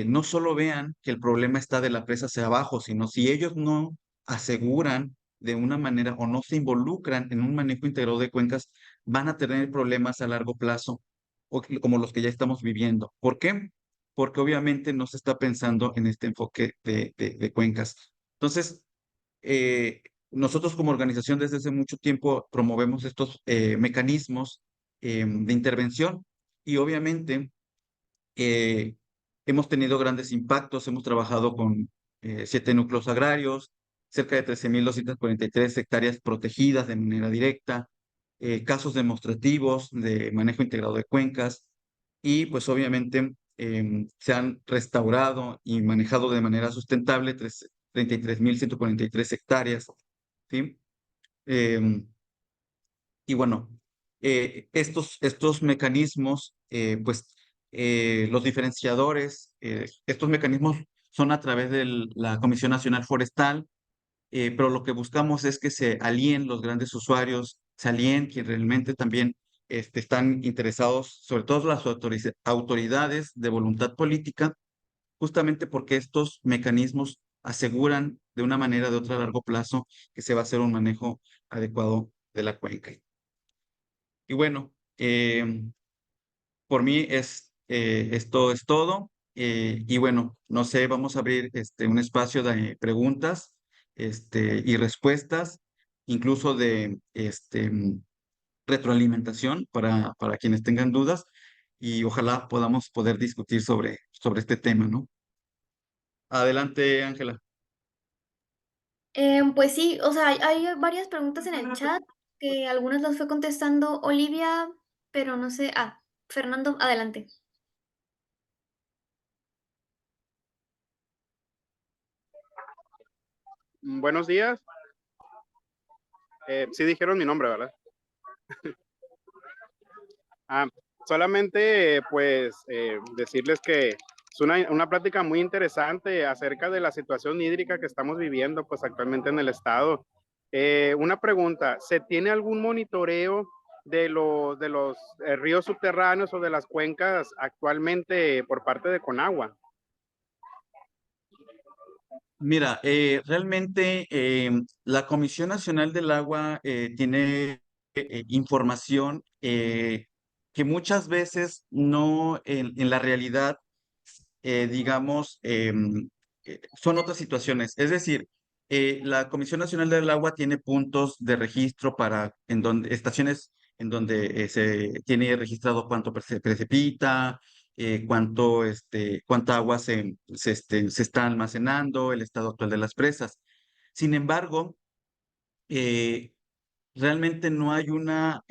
no solo vean que el problema está de la presa hacia abajo, sino si ellos no aseguran de una manera o no se involucran en un manejo integrado de cuencas, van a tener problemas a largo plazo, como los que ya estamos viviendo. ¿Por qué? Porque obviamente no se está pensando en este enfoque de cuencas. Entonces, eh, nosotros como organización desde hace mucho tiempo promovemos estos mecanismos de intervención y obviamente eh, hemos tenido grandes impactos, hemos trabajado con 7 núcleos agrarios, cerca de 13.243 hectáreas protegidas de manera directa, casos demostrativos de manejo integrado de cuencas y pues obviamente se han restaurado y manejado de manera sustentable 33.143 hectáreas, ¿sí? Em, y bueno, estos mecanismos, los diferenciadores, estos mecanismos son a través de la Comisión Nacional Forestal, pero lo que buscamos es que se alíen los grandes usuarios, se alíen quienes realmente también están interesados, sobre todo las autoridades de voluntad política, justamente porque estos mecanismos aseguran de una manera o de otra a largo plazo que se va a hacer un manejo adecuado de la cuenca. Y bueno, por mí esto es todo. Y bueno, no sé, vamos a abrir un espacio de preguntas y respuestas, incluso de retroalimentación para quienes tengan dudas y ojalá podamos poder discutir sobre este tema, ¿no? Adelante, Ángela. Pues sí, o sea, hay varias preguntas en el chat que algunas las fue contestando Olivia, pero no sé. Ah, Fernando, adelante. Buenos días. Sí dijeron mi nombre, ¿verdad? Ah, solamente pues decirles que es una plática muy interesante acerca de la situación hídrica que estamos viviendo pues actualmente en el estado. Una pregunta, ¿se tiene algún monitoreo de los ríos subterráneos o de las cuencas actualmente por parte de Conagua? Mira, realmente la Comisión Nacional del Agua tiene información que muchas veces no en la realidad, digamos, son otras situaciones. Es decir, la Comisión Nacional del Agua tiene puntos de registro en donde, estaciones en donde se tiene registrado cuánto se precipita, cuánta agua se está almacenando, el estado actual de las presas. Sin embargo, eh, realmente no hay una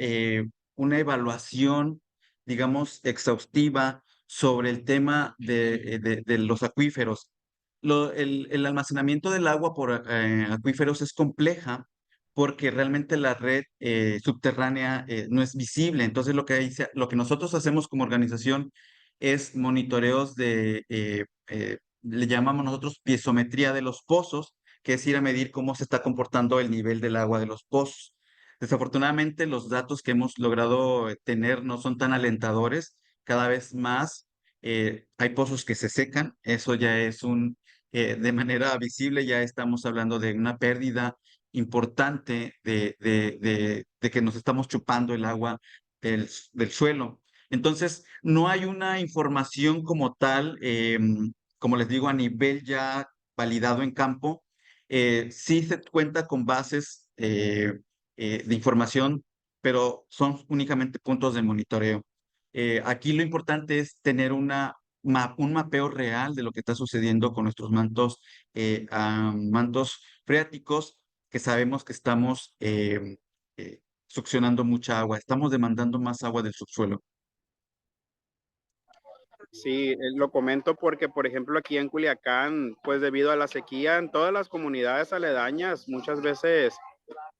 evaluación, digamos, exhaustiva sobre el tema de los acuíferos. El almacenamiento del agua por acuíferos es compleja porque realmente la red subterránea no es visible. Entonces, lo que nosotros hacemos como organización es monitoreos le llamamos nosotros piezometría de los pozos, que es ir a medir cómo se está comportando el nivel del agua de los pozos. Desafortunadamente, los datos que hemos logrado tener no son tan alentadores. Cada vez más hay pozos que se secan. Eso ya es de manera visible, ya estamos hablando de una pérdida importante de que nos estamos chupando el agua del suelo. Entonces, no hay una información como tal, como les digo, a nivel ya validado en campo. Sí se cuenta con bases de información, pero son únicamente puntos de monitoreo. Aquí lo importante es tener un mapeo real de lo que está sucediendo con nuestros mantos freáticos, que sabemos que estamos succionando mucha agua, estamos demandando más agua del subsuelo. Sí, lo comento porque, por ejemplo, aquí en Culiacán, pues debido a la sequía en todas las comunidades aledañas, muchas veces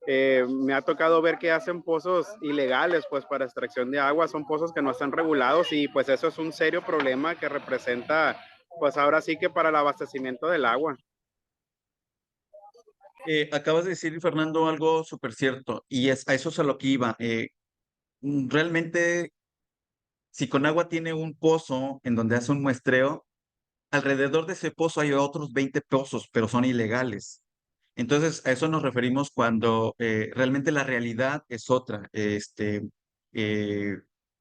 me ha tocado ver que hacen pozos ilegales, pues para extracción de agua, son pozos que no están regulados y pues eso es un serio problema que representa, pues ahora sí que para el abastecimiento del agua. Acabas de decir, Fernando, algo súper cierto, y a eso es a lo que iba. Realmente, si Conagua tiene un pozo en donde hace un muestreo, alrededor de ese pozo hay otros 20 pozos, pero son ilegales. Entonces, a eso nos referimos cuando realmente la realidad es otra. Eh,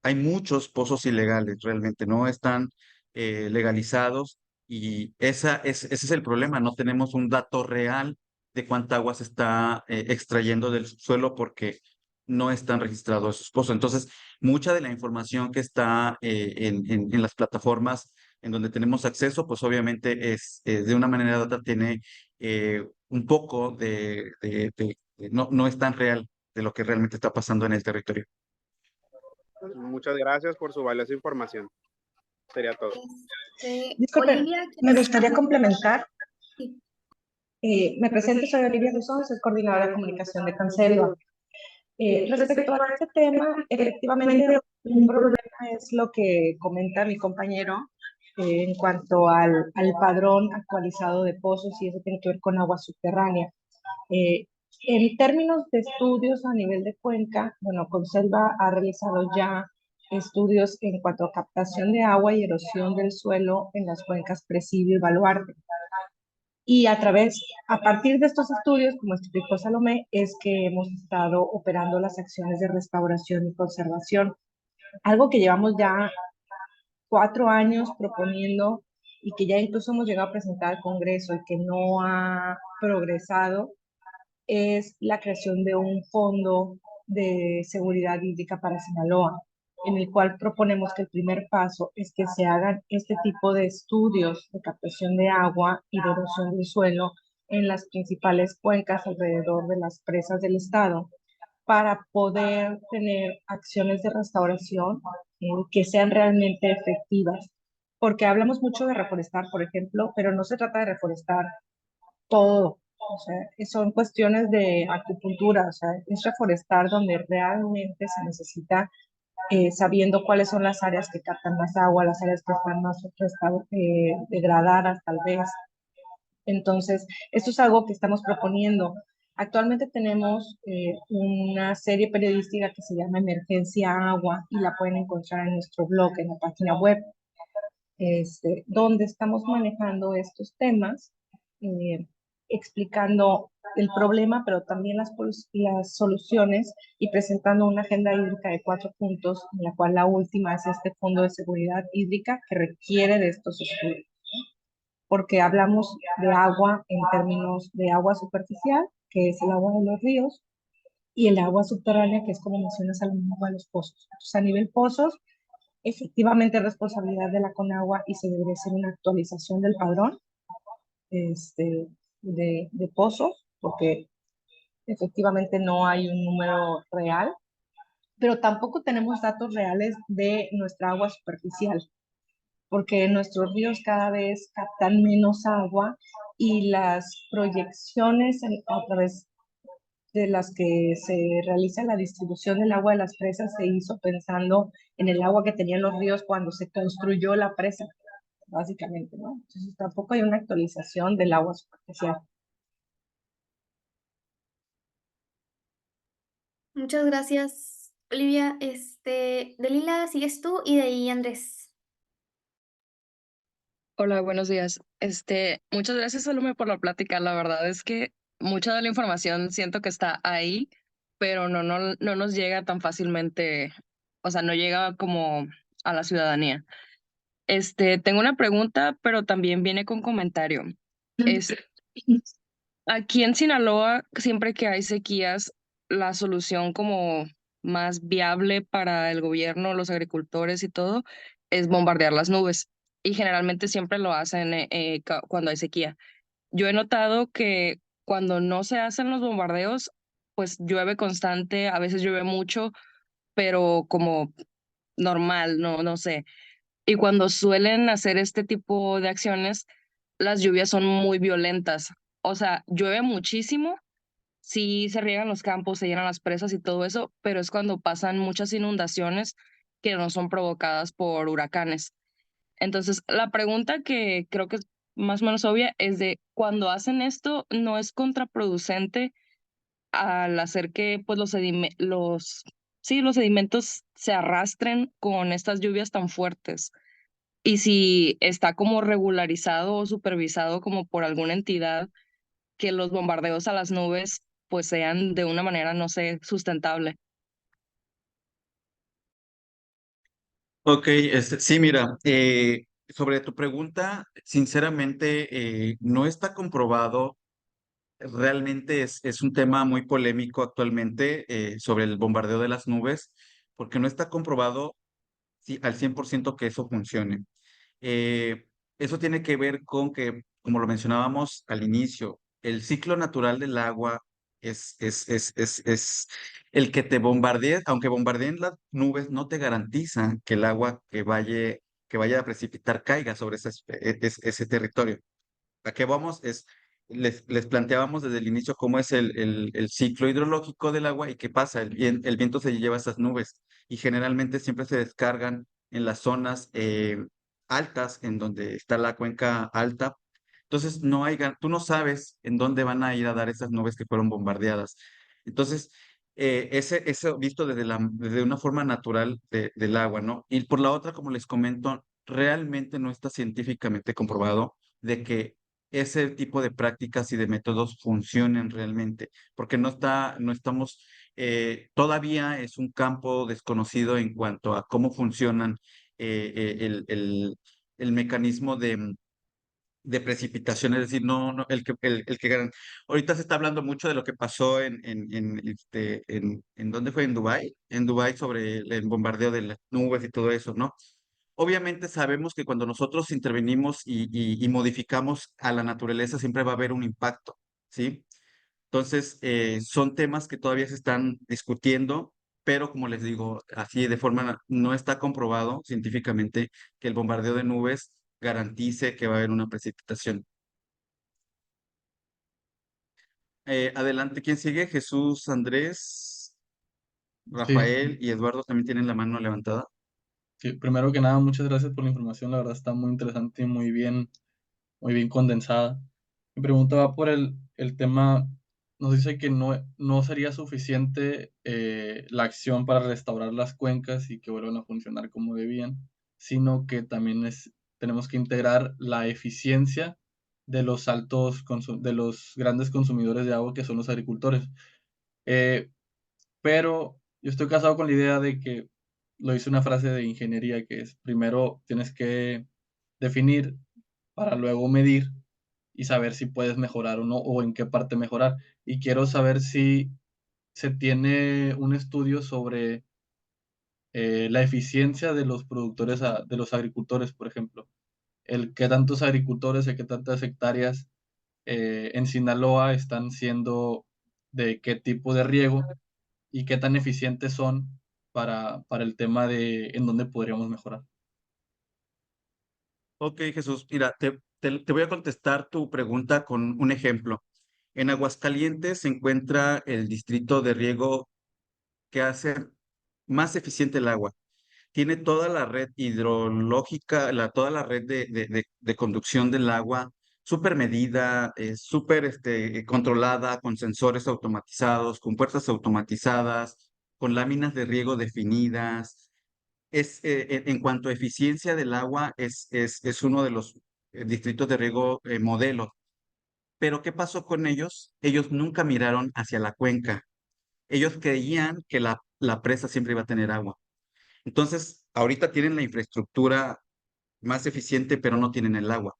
Hay muchos pozos ilegales, realmente no están legalizados y ese es el problema. No tenemos un dato real de cuánta agua se está extrayendo del subsuelo porque no están registrados esos pozos. Entonces, mucha de la información que está en las plataformas en donde tenemos acceso, pues obviamente de una manera u otra tiene un poco no es tan real de lo que realmente está pasando en el territorio. Muchas gracias por su valiosa información. Sería todo. Disculpen, Olivia, me ¿quieres? gustaría complementar. Sí. Me presento, soy Olivia Guzón, soy coordinadora de comunicación de Conselva. Respecto a este tema, efectivamente, un problema es lo que comenta mi compañero en cuanto al padrón actualizado de pozos, y eso tiene que ver con agua subterránea. Eh, en términos de estudios a nivel de cuenca, bueno, Conselva ha realizado ya estudios en cuanto a captación de agua y erosión del suelo en las cuencas Presidio y Baluarte. Y a partir de estos estudios, como explicó Salomé, es que hemos estado operando las acciones de restauración y conservación, algo que llevamos ya 4 años proponiendo y que ya incluso hemos llegado a presentar al Congreso y que no ha progresado, es la creación de un fondo de seguridad hídrica para Sinaloa, en el cual proponemos que el primer paso es que se hagan este tipo de estudios de captación de agua y de erosión del suelo en las principales cuencas alrededor de las presas del estado, para poder tener acciones de restauración que sean realmente efectivas. Porque hablamos mucho de reforestar, por ejemplo, pero no se trata de reforestar todo. O sea, son cuestiones de acupuntura, o sea, es reforestar donde realmente se necesita, sabiendo cuáles son las áreas que captan más agua, las áreas que están más degradadas tal vez. Entonces, esto es algo que estamos proponiendo. Actualmente tenemos una serie periodística que se llama Emergencia Agua y la pueden encontrar en nuestro blog, en la página web, donde estamos manejando estos temas, eh, explicando el problema, pero también las soluciones, y presentando una agenda hídrica de 4 puntos, en la cual la última es este fondo de seguridad hídrica que requiere de estos estudios, porque hablamos de agua en términos de agua superficial, que es el agua de los ríos, y el agua subterránea, que es, como mencionas, el agua de los pozos. Entonces, a nivel pozos, efectivamente es responsabilidad de la Conagua y se debería hacer una actualización del padrón de pozos, porque efectivamente no hay un número real, pero tampoco tenemos datos reales de nuestra agua superficial, porque nuestros ríos cada vez captan menos agua y las proyecciones a través de las que se realiza la distribución del agua de las presas se hizo pensando en el agua que tenían los ríos cuando se construyó la presa, básicamente, ¿no? Entonces tampoco hay una actualización del agua superficial. Muchas gracias, Olivia. Delila, sigues tú y de ahí Andrés. Hola, buenos días. Muchas gracias, Salome, por la plática. La verdad es que mucha de la información siento que está ahí, pero no nos llega tan fácilmente, o sea, no llega como a la ciudadanía. Tengo una pregunta, pero también viene con comentario. Es, Aquí en Sinaloa, siempre que hay sequías, la solución como más viable para el gobierno, los agricultores y todo, es bombardear las nubes. Y generalmente siempre lo hacen cuando hay sequía. Yo he notado que cuando no se hacen los bombardeos, pues llueve constante, a veces llueve mucho, pero como normal, no sé. Y cuando suelen hacer este tipo de acciones, las lluvias son muy violentas. O sea, llueve muchísimo, sí se riegan los campos, se llenan las presas y todo eso, pero es cuando pasan muchas inundaciones que no son provocadas por huracanes. Entonces, la pregunta que creo que es más o menos obvia es de cuando hacen esto, ¿no es contraproducente al hacer que pues los sedimentos se arrastren con estas lluvias tan fuertes? Y si está como regularizado o supervisado como por alguna entidad que los bombardeos a las nubes pues sean de una manera, no sé, sustentable. Ok, sí, mira, sobre tu pregunta, sinceramente, no está comprobado. Realmente es un tema muy polémico actualmente sobre el bombardeo de las nubes, porque no está comprobado al 100% que eso funcione. Eh, Eso tiene que ver con que, como lo mencionábamos al inicio, el ciclo natural del agua es el que te bombardee, aunque bombardeen las nubes, no te garantiza que el agua que vaya a precipitar caiga sobre ese territorio. ¿A qué vamos? Les planteábamos desde el inicio cómo es el ciclo hidrológico del agua y qué pasa. El viento se lleva esas nubes y generalmente siempre se descargan en las zonas altas, en donde está la cuenca alta. Entonces, tú no sabes en dónde van a ir a dar esas nubes que fueron bombardeadas. Entonces, eso visto desde una forma natural del agua, ¿no? Y por la otra, como les comento, realmente no está científicamente comprobado de que ese tipo de prácticas y de métodos funcionen realmente, porque no estamos, todavía es un campo desconocido en cuanto a cómo funcionan el mecanismo de precipitación, es decir, no, el que ganan. Ahorita se está hablando mucho de lo que pasó ¿en dónde fue? En Dubái sobre el bombardeo de las nubes y todo eso, ¿no? Obviamente sabemos que cuando nosotros intervenimos y modificamos a la naturaleza, siempre va a haber un impacto, ¿sí? Entonces, son temas que todavía se están discutiendo, pero como les digo, así de forma no está comprobado científicamente que el bombardeo de nubes garantice que va a haber una precipitación. Adelante, ¿quién sigue? Jesús, Andrés, Sí, Rafael y Eduardo también tienen la mano levantada. sí, primero que nada, muchas gracias por la información, la verdad está muy interesante y muy bien condensada. Mi pregunta va por el tema, nos dice que no sería suficiente la acción para restaurar las cuencas y que vuelvan a funcionar como debían, sino que también tenemos que integrar la eficiencia de de los grandes consumidores de agua que son los agricultores. Eh, pero yo estoy casado con la idea de que lo hice una frase de ingeniería que es primero tienes que definir para luego medir y saber si puedes mejorar o no, o en qué parte mejorar. Y quiero saber si se tiene un estudio sobre la eficiencia de los productores, de los agricultores, por ejemplo. El qué tantos agricultores y qué tantas hectáreas en Sinaloa están siendo de qué tipo de riego y qué tan eficientes son para el tema de en dónde podríamos mejorar. Ok, Jesús, mira, te voy a contestar tu pregunta con un ejemplo. En Aguascalientes se encuentra el distrito de riego que hace más eficiente el agua. Tiene toda la red hidrológica, toda la red de conducción del agua súper medida, súper controlada, con sensores automatizados, con puertas automatizadas, con láminas de riego definidas. En cuanto a eficiencia del agua, es uno de los distritos de riego modelo. Pero ¿qué pasó con ellos? Ellos nunca miraron hacia la cuenca. Ellos creían que la presa siempre iba a tener agua. Entonces, ahorita tienen la infraestructura más eficiente, pero no tienen el agua.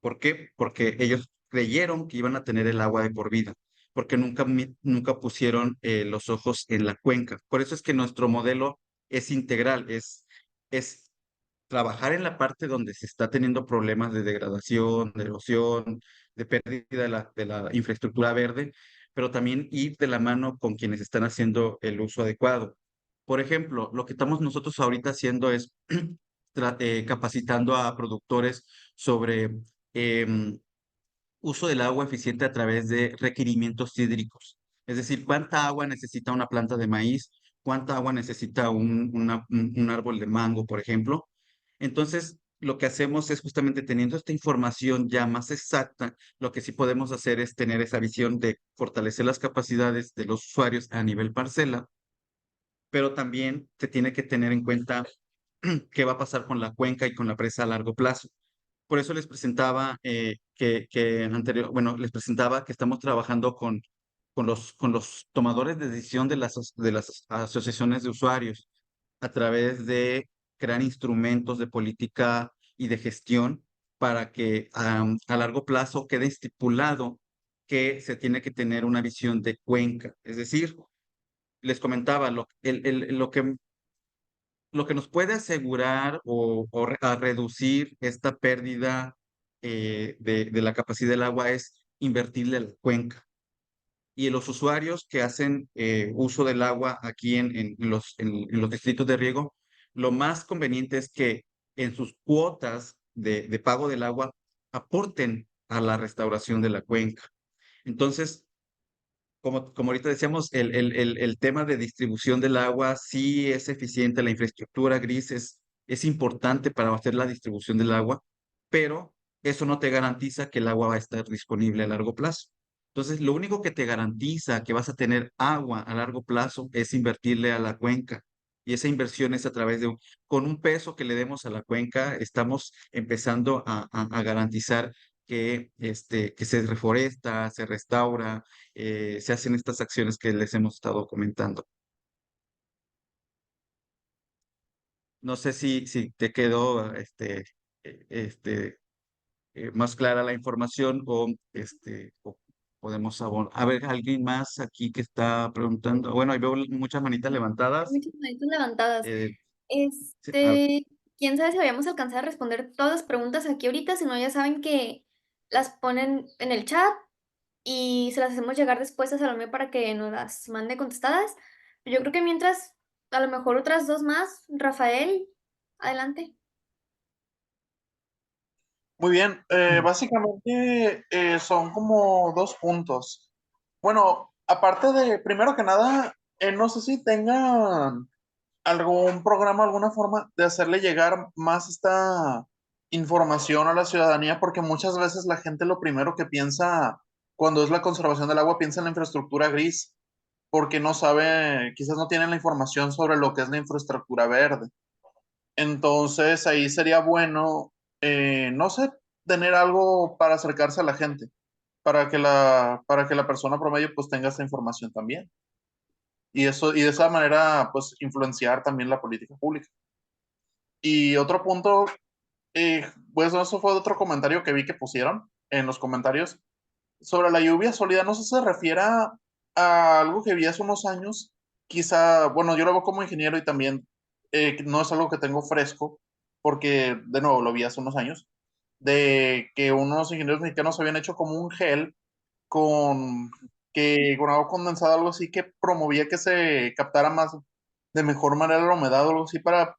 ¿Por qué? Porque ellos creyeron que iban a tener el agua de por vida, porque nunca pusieron los ojos en la cuenca. Por eso es que nuestro modelo es integral, es trabajar en la parte donde se está teniendo problemas de degradación, de erosión, de pérdida de la infraestructura verde, pero también ir de la mano con quienes están haciendo el uso adecuado. Por ejemplo, lo que estamos nosotros ahorita haciendo es capacitando a productores sobre em, uso del agua eficiente a través de requerimientos hídricos. Es decir, cuánta agua necesita una planta de maíz, cuánta agua necesita un árbol de mango, por ejemplo. Entonces, lo que hacemos es justamente teniendo esta información ya más exacta, lo que sí podemos hacer es tener esa visión de fortalecer las capacidades de los usuarios a nivel parcela, pero también se tiene que tener en cuenta qué va a pasar con la cuenca y con la presa a largo plazo. Por eso les presentaba bueno, les presentaba que estamos trabajando con los tomadores de decisión de las asociaciones de usuarios a través de crear instrumentos de política y de gestión para que a largo plazo quede estipulado que se tiene que tener una visión de cuenca. Es decir, les comentaba, lo que nos puede asegurar a reducir esta pérdida de la capacidad del agua es invertirle a la cuenca. Y los usuarios que hacen uso del agua aquí en los distritos de riego, lo más conveniente es que en sus cuotas de pago del agua aporten a la restauración de la cuenca. Entonces, como ahorita decíamos, el tema de distribución del agua sí es eficiente, la infraestructura gris es importante para hacer la distribución del agua, pero eso no te garantiza que el agua va a estar disponible a largo plazo. Entonces, lo único que te garantiza que vas a tener agua a largo plazo es invertirle a la cuenca. Y esa inversión es a través con un peso que le demos a la cuenca, estamos empezando a garantizar que se reforesta, se restaura, se hacen estas acciones que les hemos estado comentando. No sé si te quedó más clara la información o podemos a ver, alguien más aquí que está preguntando. Bueno, ahí veo muchas manitas levantadas. Muchas manitas levantadas. Eh, sí, Este, quién sabe si vayamos a alcanzar a responder todas las preguntas aquí ahorita, si no ya saben que las ponen en el chat y se las hacemos llegar después a Salomé para que nos las mande contestadas. Yo creo que mientras, a lo mejor otras dos más. Rafael, adelante. Muy bien, básicamente son como dos puntos. Bueno, aparte de, primero que nada, no sé si tengan algún programa, alguna forma de hacerle llegar más esta información a la ciudadanía, porque muchas veces la gente lo primero que piensa cuando es la conservación del agua, piensa en la infraestructura gris, porque no sabe, quizás no tienen la información sobre lo que es la infraestructura verde. Entonces ahí sería bueno, no sé, tener algo para acercarse a la gente, para que la persona promedio pues tenga esa información también. Y eso, y de esa manera pues influenciar también la política pública. Y otro punto, pues eso fue otro comentario que vi que pusieron en los comentarios sobre la lluvia sólida. No sé si se refiere a algo que vi hace unos años. Quizá, bueno, yo lo veo como ingeniero y también no es algo que tengo fresco, porque de nuevo lo vi hace unos años, de que unos ingenieros mexicanos habían hecho como un gel con, con agua condensada, algo así, que promovía que se captara más de mejor manera la humedad o algo así para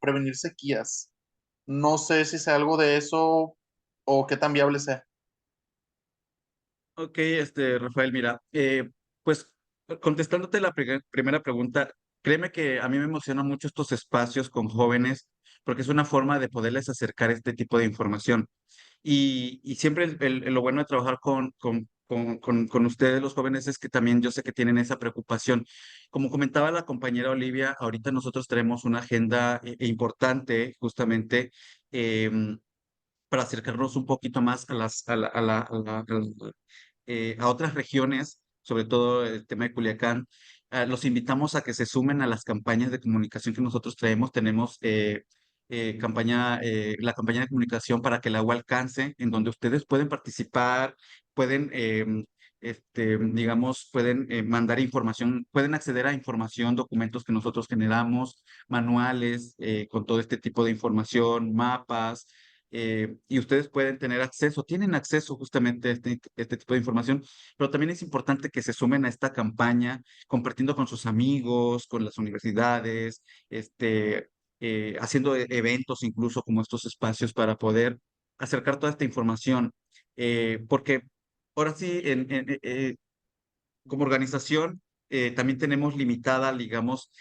prevenir sequías. No sé si sea algo de eso o qué tan viable sea. ok, Rafael, mira, pues contestándote la primera pregunta, créeme que a mí me emocionan mucho estos espacios con jóvenes porque es una forma de poderles acercar este tipo de información. Y siempre lo bueno de trabajar con ustedes, los jóvenes, es que también yo sé que tienen esa preocupación. Como comentaba la compañera Olivia, ahorita nosotros tenemos una agenda importante justamente em, para acercarnos un poquito más a otras regiones, sobre todo el tema de Culiacán. Los invitamos a que se sumen a las campañas de comunicación que nosotros traemos. Tenemos la campaña de comunicación para que el agua alcance, en donde ustedes pueden participar, pueden, digamos, pueden mandar información, pueden acceder a información, documentos que nosotros generamos, manuales con todo este tipo de información, mapas, y ustedes pueden tener acceso, tienen acceso justamente a este tipo de información, pero también es importante que se sumen a esta campaña, compartiendo con sus amigos, con las universidades, haciendo eventos incluso como estos espacios para poder acercar toda esta información, porque ahora sí, como organización, también tenemos limitada, digamos,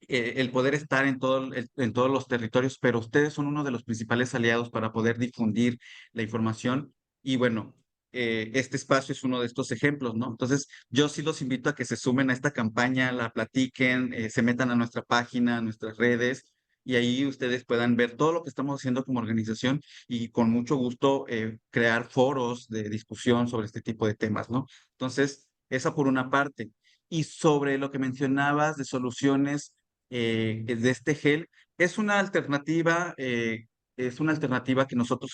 el poder estar en todos los territorios, pero ustedes son uno de los principales aliados para poder difundir la información. Y bueno, este espacio es uno de estos ejemplos, ¿no? Entonces, yo sí los invito a que se sumen a esta campaña, la platiquen, se metan a nuestra página, a nuestras redes y ahí ustedes puedan ver todo lo que estamos haciendo como organización y con mucho gusto crear foros de discusión sobre este tipo de temas, ¿no? Entonces, esa por una parte. Y sobre lo que mencionabas de soluciones de este gel, es una alternativa. Es una alternativa que nosotros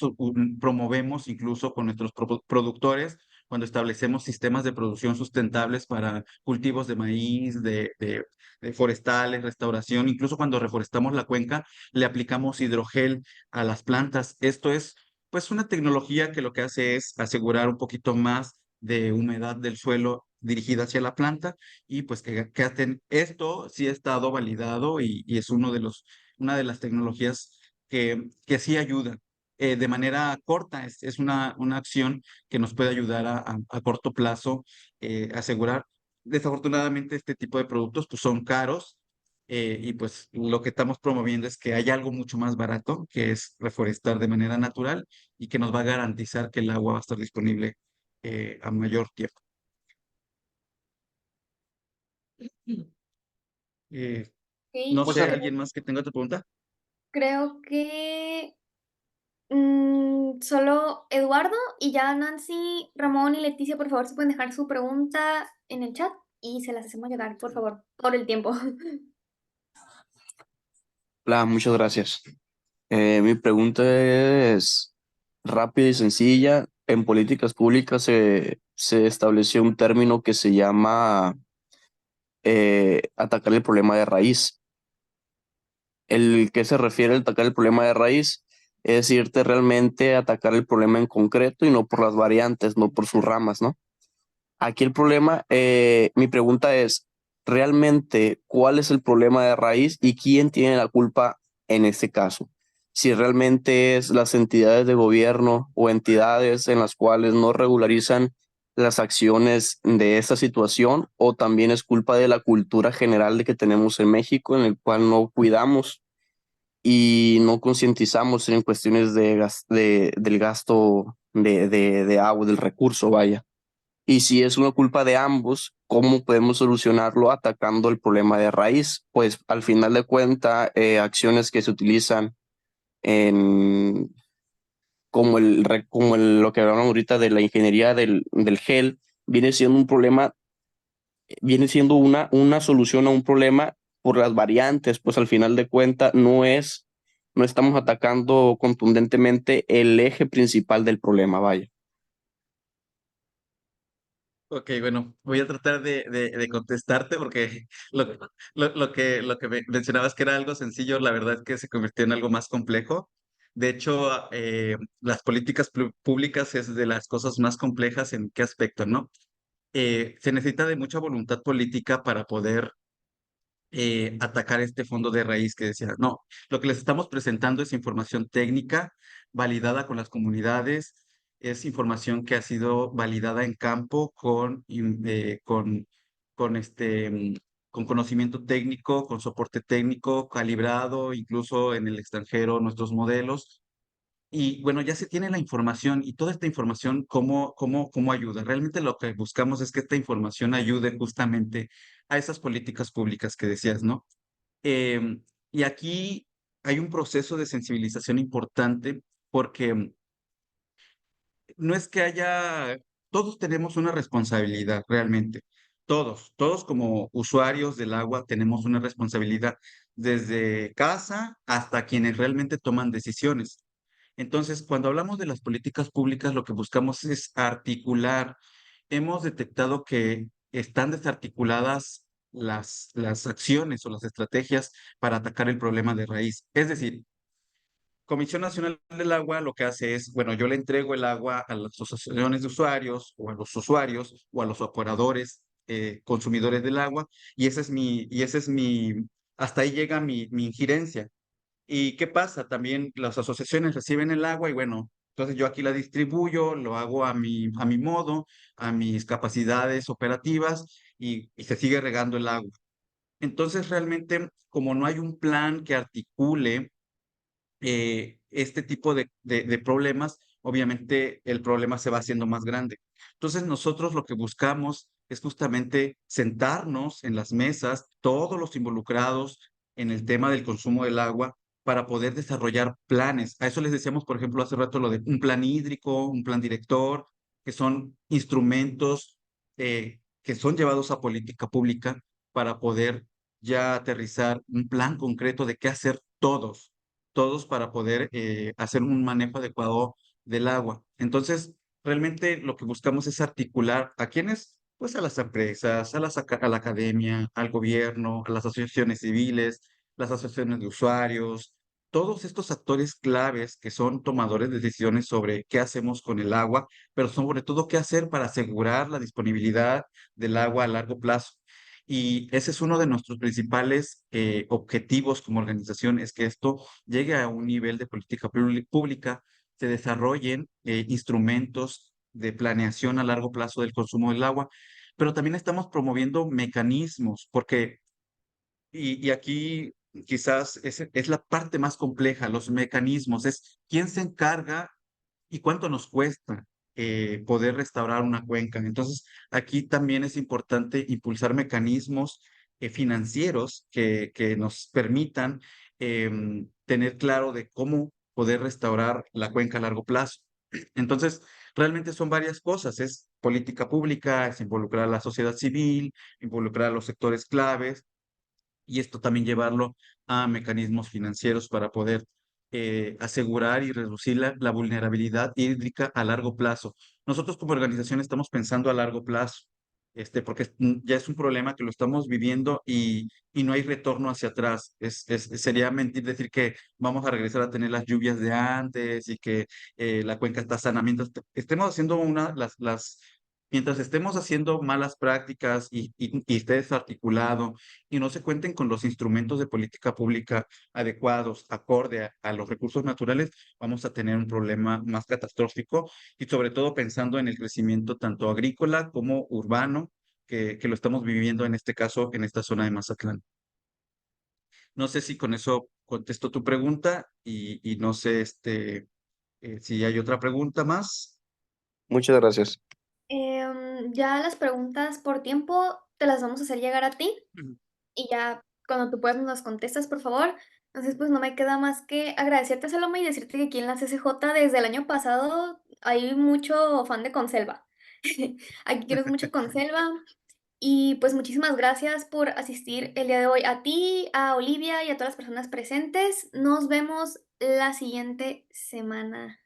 promovemos incluso con nuestros productores cuando establecemos sistemas de producción sustentables para cultivos de maíz, de forestales, restauración, incluso cuando reforestamos la cuenca, le aplicamos hidrogel a las plantas. Esto es, pues, una tecnología que lo que hace es asegurar un poquito más de humedad del suelo dirigida hacia la planta y pues esto sí ha estado validado y es una de las tecnologías que sí ayuda. De manera corta, es una acción que nos puede ayudar a corto plazo asegurar. Desafortunadamente, este tipo de productos pues, son caros y pues lo que estamos promoviendo es que haya algo mucho más barato, que es reforestar de manera natural y que nos va a garantizar que el agua va a estar disponible a mayor tiempo. Eh, no Ok, Pues sé, ¿alguien más que tenga otra pregunta? creo que solo Eduardo y ya Nancy, Ramón y Leticia, por favor, se pueden dejar su pregunta en el chat y se las hacemos llegar, por favor, por el tiempo. Hola, muchas gracias. Mi pregunta es rápida y sencilla. En políticas públicas se estableció un término que se llama atacar el problema de raíz. ¿El que se refiere al atacar el problema de raíz? Es irte realmente a atacar el problema en concreto y no por las variantes, no por sus ramas, ¿no? Aquí el problema, mi pregunta es, ¿realmente cuál es el problema de raíz y quién tiene la culpa en este caso? Si realmente es las entidades de gobierno o entidades en las cuales no regularizan las acciones de esta situación o también es culpa de la cultura general de que tenemos en México en el cual no cuidamos y no concientizamos en cuestiones del gasto de agua, del recurso, vaya. Y si es una culpa de ambos, ¿cómo podemos solucionarlo atacando el problema de raíz? Pues al final de cuentas, acciones que se utilizan en, lo que hablamos ahorita de la ingeniería del gel, viene siendo un problema, viene siendo una solución a un problema por las variantes, pues al final de cuentas no estamos atacando contundentemente el eje principal del problema, vaya. Ok, bueno, voy a tratar de contestarte porque lo que mencionabas que era algo sencillo, la verdad es que se convirtió en algo más complejo. De hecho, las políticas públicas es de las cosas más complejas en qué aspecto, ¿no? Se necesita de mucha voluntad política para poder atacar este fondo de raíz que decía, no, lo que les estamos presentando es información técnica validada con las comunidades, es información que ha sido validada en campo con conocimiento técnico, con soporte técnico, calibrado, incluso en el extranjero, nuestros modelos. Y bueno, ya se tiene la información y toda esta información, ¿cómo ayuda? Realmente lo que buscamos es que esta información ayude justamente a esas políticas públicas que decías, ¿no? Y aquí hay un proceso de sensibilización importante porque no es que todos tenemos una responsabilidad realmente. Todos como usuarios del agua tenemos una responsabilidad desde casa hasta quienes realmente toman decisiones. Entonces, cuando hablamos de las políticas públicas, lo que buscamos es articular. Hemos detectado que están desarticuladas las acciones o las estrategias para atacar el problema de raíz. Es decir, Comisión Nacional del Agua lo que hace es, bueno, yo le entrego el agua a las asociaciones de usuarios o a los usuarios o a los operadores, consumidores del agua, hasta ahí llega mi injerencia. ¿Y qué pasa? También las asociaciones reciben el agua y bueno, entonces yo aquí la distribuyo, lo hago a mi modo, a mis capacidades operativas y se sigue regando el agua. Entonces realmente, como no hay un plan que articule este tipo de problemas, obviamente el problema se va haciendo más grande. Entonces nosotros lo que buscamos es justamente sentarnos en las mesas, todos los involucrados en el tema del consumo del agua, para poder desarrollar planes. A eso les decíamos, por ejemplo, hace rato lo de un plan hídrico, un plan director, que son instrumentos que son llevados a política pública para poder ya aterrizar un plan concreto de qué hacer todos para poder hacer un manejo adecuado del agua. Entonces, realmente lo que buscamos es articular a quienes, pues a las empresas, a la academia, al gobierno, a las asociaciones civiles, las asociaciones de usuarios, todos estos actores claves que son tomadores de decisiones sobre qué hacemos con el agua, pero sobre todo qué hacer para asegurar la disponibilidad del agua a largo plazo. Y ese es uno de nuestros principales objetivos como organización, es que esto llegue a un nivel de política pública, se desarrollen instrumentos de planeación a largo plazo del consumo del agua, pero también estamos promoviendo mecanismos, porque, y aquí quizás es la parte más compleja, los mecanismos, es quién se encarga y cuánto nos cuesta poder restaurar una cuenca. Entonces, aquí también es importante impulsar mecanismos financieros que nos permitan tener claro de cómo poder restaurar la cuenca a largo plazo. Entonces, realmente son varias cosas. Es política pública, es involucrar a la sociedad civil, involucrar a los sectores claves y esto también llevarlo a mecanismos financieros para poder asegurar y reducir la vulnerabilidad hídrica a largo plazo. Nosotros como organización estamos pensando a largo plazo, porque ya es un problema que lo estamos viviendo y no hay retorno hacia atrás. Sería mentir decir que vamos a regresar a tener las lluvias de antes y que la cuenca está sana. Mientras estemos haciendo mientras estemos haciendo malas prácticas y esté desarticulado y no se cuenten con los instrumentos de política pública adecuados, acorde a los recursos naturales, vamos a tener un problema más catastrófico y sobre todo pensando en el crecimiento tanto agrícola como urbano que lo estamos viviendo en este caso en esta zona de Mazatlán. No sé si con eso contesto tu pregunta y no sé si hay otra pregunta más. Muchas gracias. Ya las preguntas por tiempo te las vamos a hacer llegar a ti y ya cuando tú puedas nos las contestas, por favor. Entonces, pues no me queda más que agradecerte, Saloma, y decirte que aquí en la CCJ desde el año pasado hay mucho fan de Conselva. Aquí quieres mucho Conselva. Y pues muchísimas gracias por asistir el día de hoy a ti, a Olivia y a todas las personas presentes. Nos vemos la siguiente semana.